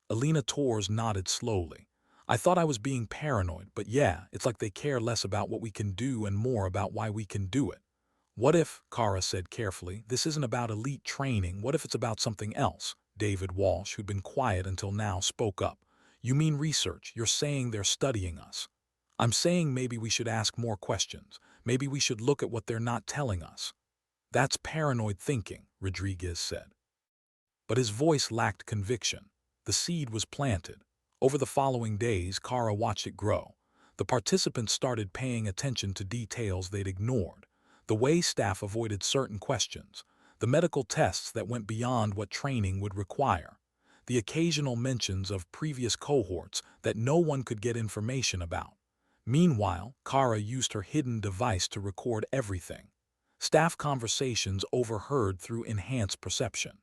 Alina Torres nodded slowly. I thought I was being paranoid, but yeah, it's like they care less about what we can do and more about why we can do it. What if, Kara said carefully, this isn't about elite training, what if it's about something else? David Walsh, who'd been quiet until now, spoke up. You mean research? You're saying they're studying us. I'm saying maybe we should ask more questions. Maybe we should look at what they're not telling us. That's paranoid thinking, Rodriguez said. But his voice lacked conviction. The seed was planted. Over the following days, Kara watched it grow. The participants started paying attention to details they'd ignored. The way staff avoided certain questions, the medical tests that went beyond what training would require, the occasional mentions of previous cohorts that no one could get information about. Meanwhile, Kara used her hidden device to record everything. Staff conversations overheard through enhanced perception.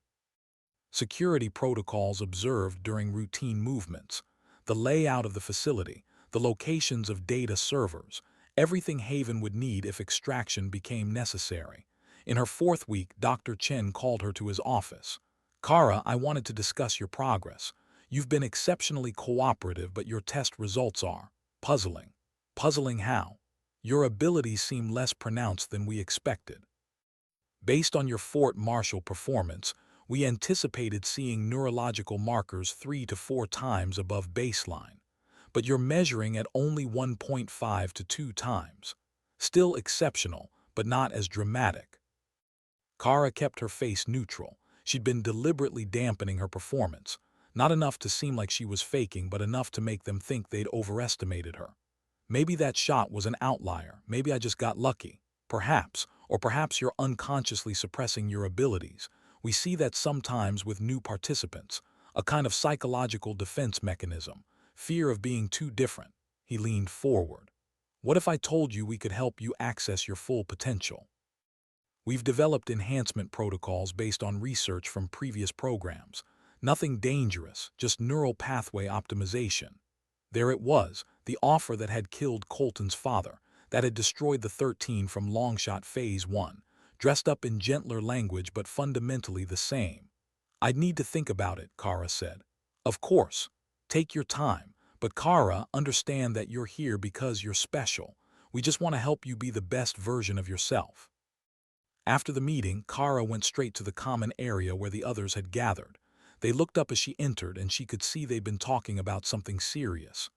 Security protocols observed during routine movements, the layout of the facility, the locations of data servers, everything Haven would need if extraction became necessary. In her 4th week, Dr. Chen called her to his office. Kara, I wanted to discuss your progress. You've been exceptionally cooperative, but your test results are puzzling. Puzzling how? Your abilities seem less pronounced than we expected. Based on your Fort Marshall performance, we anticipated seeing neurological markers 3 to 4 times above baseline, but you're measuring at only 1.5 to 2 times. Still exceptional, but not as dramatic. Kara kept her face neutral. She'd been deliberately dampening her performance, not enough to seem like she was faking, but enough to make them think they'd overestimated her. Maybe that shot was an outlier. Maybe I just got lucky. Perhaps, or perhaps you're unconsciously suppressing your abilities. We see that sometimes with new participants, a kind of psychological defense mechanism, fear of being too different. He leaned forward. What if I told you we could help you access your full potential? We've developed enhancement protocols based on research from previous programs. Nothing dangerous, just neural pathway optimization. There it was, the offer that had killed Colton's father, that had destroyed the 13 from Longshot Phase 1, dressed up in gentler language but fundamentally the same. I'd need to think about it, Kara said. Of course. Take your time. But Kara, understand that you're here because you're special. We just want to help you be the best version of yourself. After the meeting, Kara went straight to the common area where the others had gathered. They looked up as she entered, and she could see they'd been talking about something serious.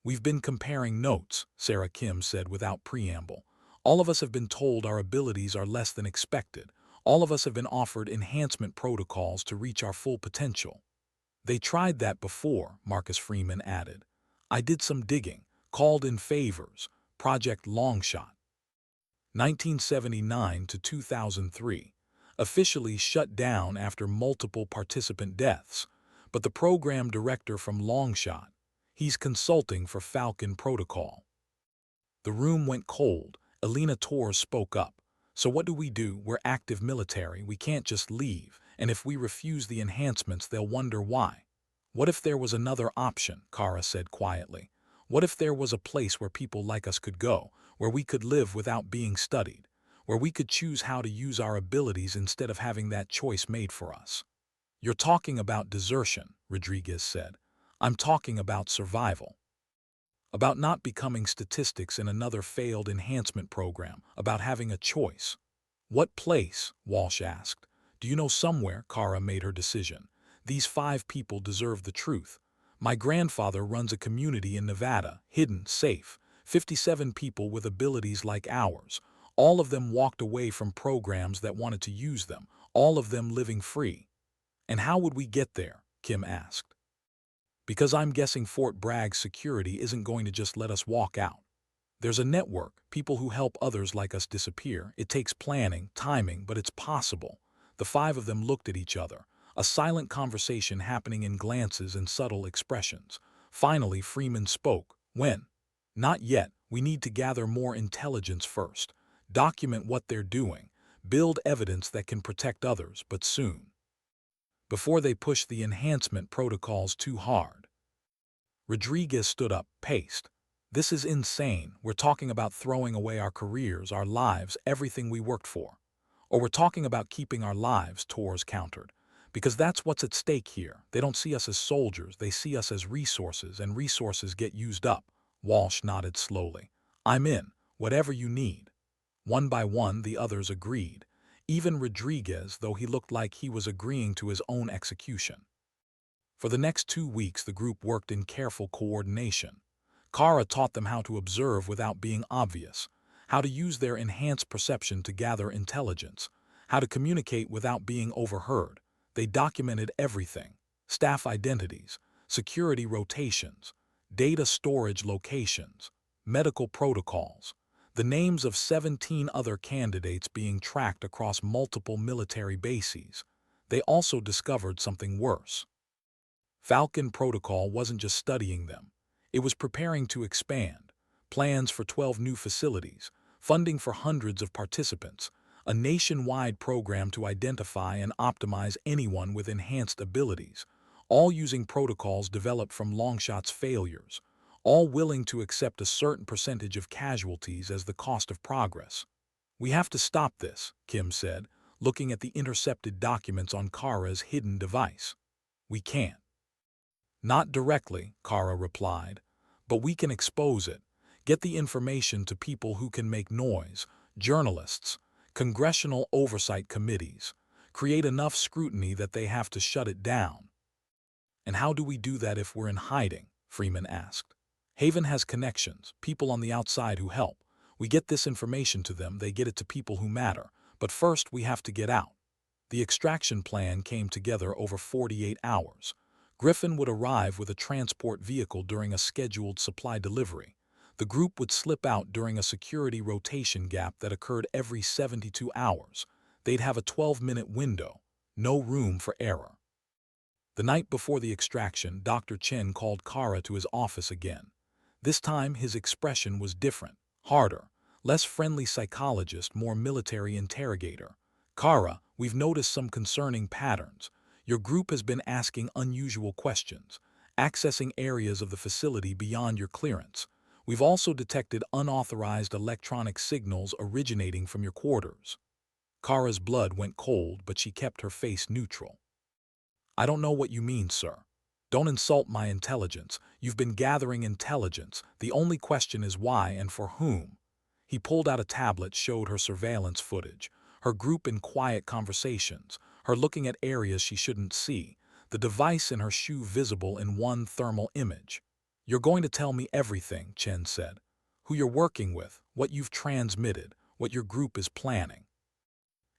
We've been comparing notes, Sarah Kim said without preamble. All of us have been told our abilities are less than expected. All of us have been offered enhancement protocols to reach our full potential. They tried that before, Marcus Freeman added. I did some digging, called in favors, Project Longshot. 1979 to 2003, officially shut down after multiple participant deaths, but the program director from Longshot, he's consulting for Falcon Protocol. The room went cold. Alina Torres spoke up. So what do? We're active military. We can't just leave, and if we refuse the enhancements, they'll wonder why. What if there was another option? Kara said quietly. What if there was a place where people like us could go, where we could live without being studied, where we could choose how to use our abilities instead of having that choice made for us? You're talking about desertion, Rodriguez said. I'm talking about survival. About not becoming statistics in another failed enhancement program, about having a choice. What place? Walsh asked. Do you know somewhere? Kara made her decision. These 5 people deserve the truth. My grandfather runs a community in Nevada, hidden, safe. 57 people with abilities like ours. All of them walked away from programs that wanted to use them, all of them living free. And how would we get there? Kim asked. Because I'm guessing Fort Bragg's security isn't going to just let us walk out. There's a network, people who help others like us disappear. It takes planning, timing, but it's possible. The 5 of them looked at each other, a silent conversation happening in glances and subtle expressions. Finally, Freeman spoke. When? Not yet. We need to gather more intelligence first, document what they're doing, build evidence that can protect others, but soon, before they push the enhancement protocols too hard. Rodriguez stood up, paced. This is insane. We're talking about throwing away our careers, our lives, everything we worked for. Or we're talking about keeping our lives, Torres countered. Because that's what's at stake here. They don't see us as soldiers, they see us as resources, and resources get used up. Walsh nodded slowly. I'm in, whatever you need. One by one, the others agreed. Even Rodriguez, though he looked like he was agreeing to his own execution. For the next 2 weeks, the group worked in careful coordination. Kara taught them how to observe without being obvious, how to use their enhanced perception to gather intelligence, how to communicate without being overheard. They documented everything: staff identities, security rotations, data storage locations, medical protocols, the names of 17 other candidates being tracked across multiple military bases. They also discovered something worse. Falcon Protocol wasn't just studying them. It was preparing to expand. Plans for 12 new facilities, funding for hundreds of participants, a nationwide program to identify and optimize anyone with enhanced abilities, all using protocols developed from Longshot's failures, all willing to accept a certain percentage of casualties as the cost of progress. We have to stop this, Kim said, looking at the intercepted documents on Kara's hidden device. We can't. Not directly, Kara replied, but we can expose it, get the information to people who can make noise, journalists, congressional oversight committees, create enough scrutiny that they have to shut it down. And how do we do that if we're in hiding? Freeman asked. Haven has connections, people on the outside who help. We get this information to them, they get it to people who matter. But first we have to get out. The extraction plan came together over 48 hours. Griffin would arrive with a transport vehicle during a scheduled supply delivery. The group would slip out during a security rotation gap that occurred every 72 hours. They'd have a 12-minute window, no room for error. The night before the extraction, Dr. Chen called Kara to his office again. This time his expression was different, harder, less friendly psychologist, more military interrogator. Kara, we've noticed some concerning patterns. Your group has been asking unusual questions, accessing areas of the facility beyond your clearance. We've also detected unauthorized electronic signals originating from your quarters. Kara's blood went cold, but she kept her face neutral. I don't know what you mean, sir. Don't insult my intelligence. You've been gathering intelligence. The only question is why and for whom. He pulled out a tablet, showed her surveillance footage, her group in quiet conversations, her looking at areas she shouldn't see, the device in her shoe visible in one thermal image. You're going to tell me everything, Chen said. Who you're working with, what you've transmitted, what your group is planning.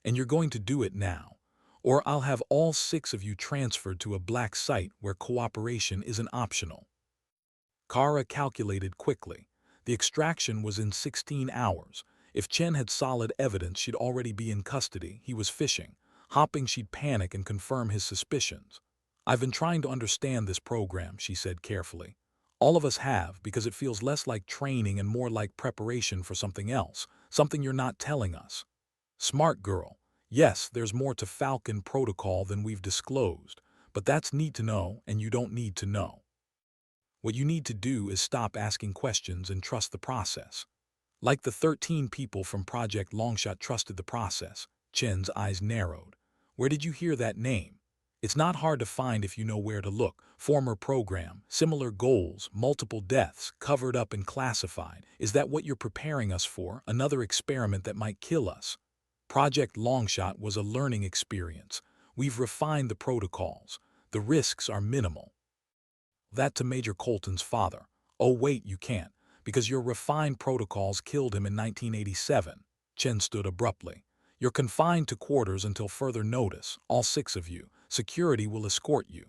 And you're going to do it now, or I'll have all 6 of you transferred to a black site where cooperation isn't optional. Kara calculated quickly. The extraction was in 16 hours. If Chen had solid evidence, she'd already be in custody. He was fishing. Hopping, she'd panic and confirm his suspicions. I've been trying to understand this program, she said carefully. All of us have, because it feels less like training and more like preparation for something else, something you're not telling us. Smart girl. Yes, there's more to Falcon Protocol than we've disclosed, but that's need to know, and you don't need to know. What you need to do is stop asking questions and trust the process. Like the 13 people from Project Longshot trusted the process. Chen's eyes narrowed. Where did you hear that name? It's not hard to find if you know where to look. Former program, similar goals, multiple deaths, covered up and classified. Is that what you're preparing us for? Another experiment that might kill us? Project Longshot was a learning experience. We've refined the protocols. The risks are minimal. That to Major Colton's father. Oh wait, you can't, because your refined protocols killed him in 1987. Chen stood abruptly. You're confined to quarters until further notice, all 6 of you. Security will escort you.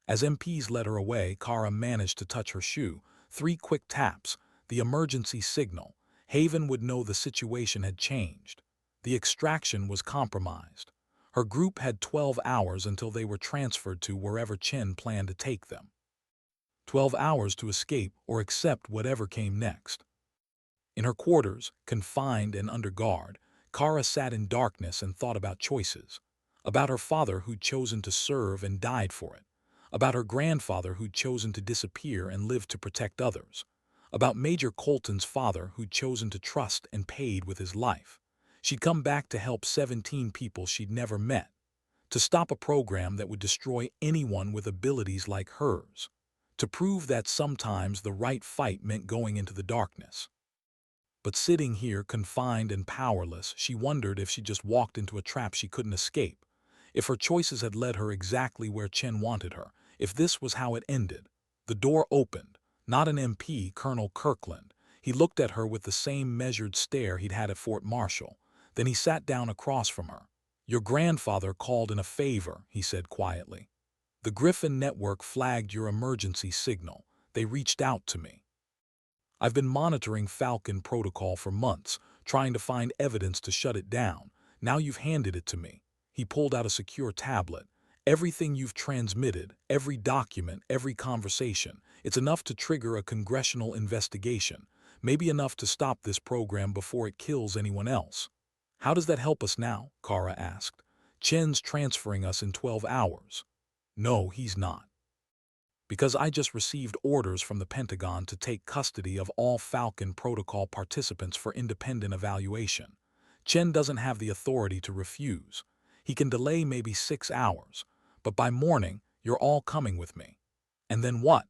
As MPs led her away, Kara managed to touch her shoe. 3 quick taps, the emergency signal. Haven would know the situation had changed. The extraction was compromised. Her group had 12 hours until they were transferred to wherever Chen planned to take them. 12 hours to escape or accept whatever came next. In her quarters, confined and under guard, Kara sat in darkness and thought about choices. About her father who'd chosen to serve and died for it. About her grandfather who'd chosen to disappear and live to protect others. About Major Colton's father who'd chosen to trust and paid with his life. She'd come back to help 17 people she'd never met. To stop a program that would destroy anyone with abilities like hers. To prove that sometimes the right fight meant going into the darkness. But sitting here, confined and powerless, she wondered if she just walked into a trap she couldn't escape. If her choices had led her exactly where Chen wanted her. If this was how it ended. The door opened. Not an MP, Colonel Kirkland. He looked at her with the same measured stare he'd had at Fort Marshall. Then he sat down across from her. "Your grandfather called in a favor," he said quietly. "The Griffin Network flagged your emergency signal. They reached out to me. I've been monitoring Falcon Protocol for months, trying to find evidence to shut it down. Now you've handed it to me." He pulled out a secure tablet. "Everything you've transmitted, every document, every conversation, it's enough to trigger a congressional investigation. Maybe enough to stop this program before it kills anyone else." "How does that help us now?" Kara asked. "Chen's transferring us in 12 hours. "No, he's not. Because I just received orders from the Pentagon to take custody of all Falcon Protocol participants for independent evaluation. Chen doesn't have the authority to refuse. He can delay maybe 6 hours, but by morning, you're all coming with me." "And then what?"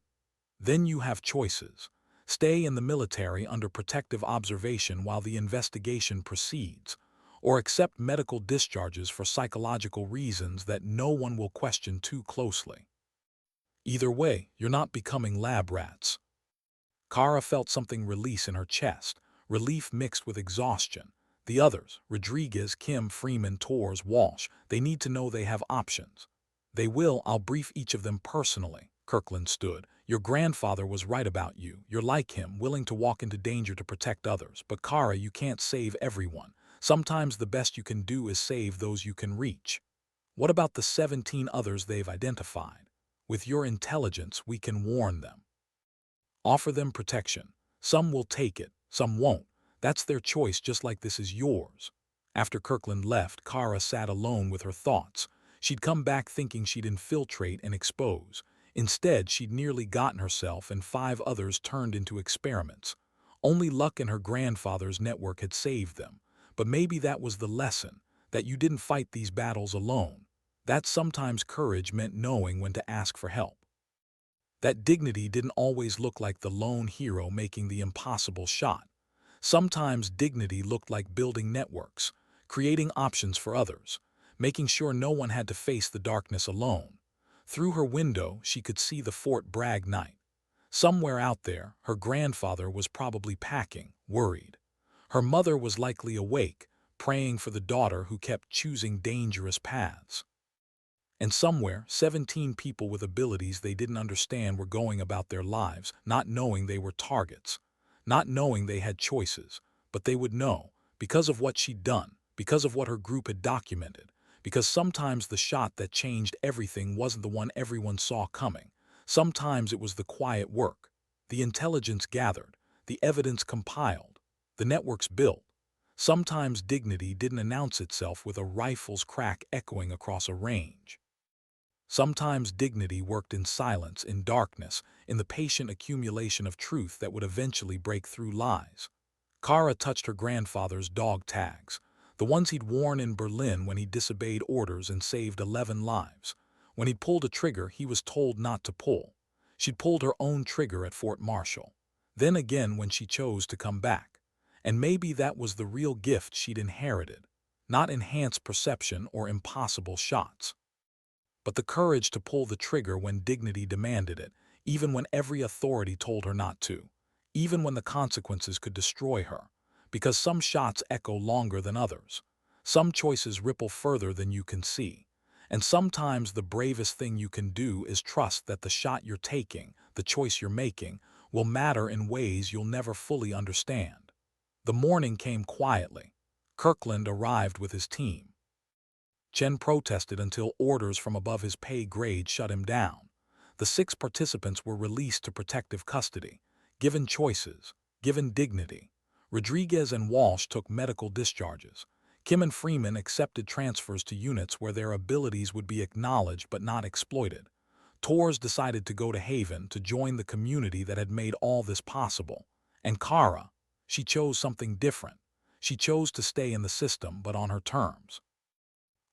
"Then you have choices. Stay in the military under protective observation while the investigation proceeds, or accept medical discharges for psychological reasons that no one will question too closely. Either way, you're not becoming lab rats." Kara felt something release in her chest, relief mixed with exhaustion. The others, Rodriguez, Kim, Freeman, Torres, Walsh, they need to know they have options. "They will. I'll brief each of them personally." Kirkland stood. "Your grandfather was right about you. You're like him, willing to walk into danger to protect others. But Kara, you can't save everyone. Sometimes the best you can do is save those you can reach. What about the 17 others they've identified? With your intelligence, we can warn them. Offer them protection. Some will take it, some won't. That's their choice, just like this is yours." After Kirkland left, Kara sat alone with her thoughts. She'd come back thinking she'd infiltrate and expose. Instead, she'd nearly gotten herself and 5 others turned into experiments. Only luck and her grandfather's network had saved them. But maybe that was the lesson, that you didn't fight these battles alone. That sometimes courage meant knowing when to ask for help. That dignity didn't always look like the lone hero making the impossible shot. Sometimes dignity looked like building networks, creating options for others, making sure no one had to face the darkness alone. Through her window, she could see the Fort Bragg night. Somewhere out there, her grandfather was probably packing, worried. Her mother was likely awake, praying for the daughter who kept choosing dangerous paths. And somewhere, 17 people with abilities they didn't understand were going about their lives, not knowing they were targets, not knowing they had choices, but they would know, because of what she'd done, because of what her group had documented, because sometimes the shot that changed everything wasn't the one everyone saw coming. Sometimes it was the quiet work, the intelligence gathered, the evidence compiled, the networks built. Sometimes dignity didn't announce itself with a rifle's crack echoing across a range. Sometimes dignity worked in silence, in darkness, in the patient accumulation of truth that would eventually break through lies. Kara touched her grandfather's dog tags, the ones he'd worn in Berlin when he disobeyed orders and saved 11 lives. When he'd pulled a trigger, he was told not to pull. She'd pulled her own trigger at Fort Marshall. Then again when she chose to come back. And maybe that was the real gift she'd inherited. Not enhanced perception or impossible shots, but the courage to pull the trigger when dignity demanded it, even when every authority told her not to, even when the consequences could destroy her, because some shots echo longer than others. Some choices ripple further than you can see. And sometimes the bravest thing you can do is trust that the shot you're taking, the choice you're making, will matter in ways you'll never fully understand. The morning came quietly. Kirkland arrived with his team. Chen protested until orders from above his pay grade shut him down. The 6 participants were released to protective custody, given choices, given dignity. Rodriguez and Walsh took medical discharges. Kim and Freeman accepted transfers to units where their abilities would be acknowledged but not exploited. Torres decided to go to Haven to join the community that had made all this possible. And Kara, she chose something different. She chose to stay in the system, but on her terms.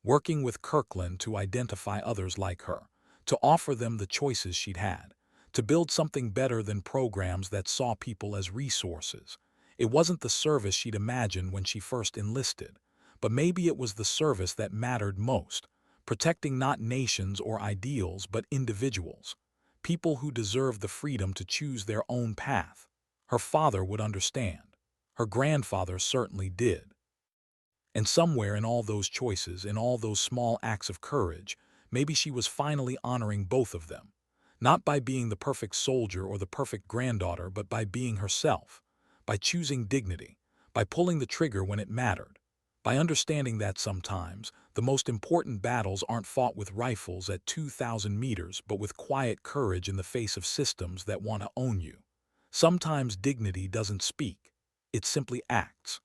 Working with Kirkland to identify others like her, to offer them the choices she'd had, to build something better than programs that saw people as resources. It wasn't the service she'd imagined when she first enlisted, but maybe it was the service that mattered most, protecting not nations or ideals but individuals, people who deserved the freedom to choose their own path. Her father would understand. Her grandfather certainly did. And somewhere in all those choices, in all those small acts of courage, maybe she was finally honoring both of them. Not by being the perfect soldier or the perfect granddaughter, but by being herself, by choosing dignity, by pulling the trigger when it mattered, by understanding that sometimes the most important battles aren't fought with rifles at 2,000 meters, but with quiet courage in the face of systems that want to own you. Sometimes dignity doesn't speak, it simply acts.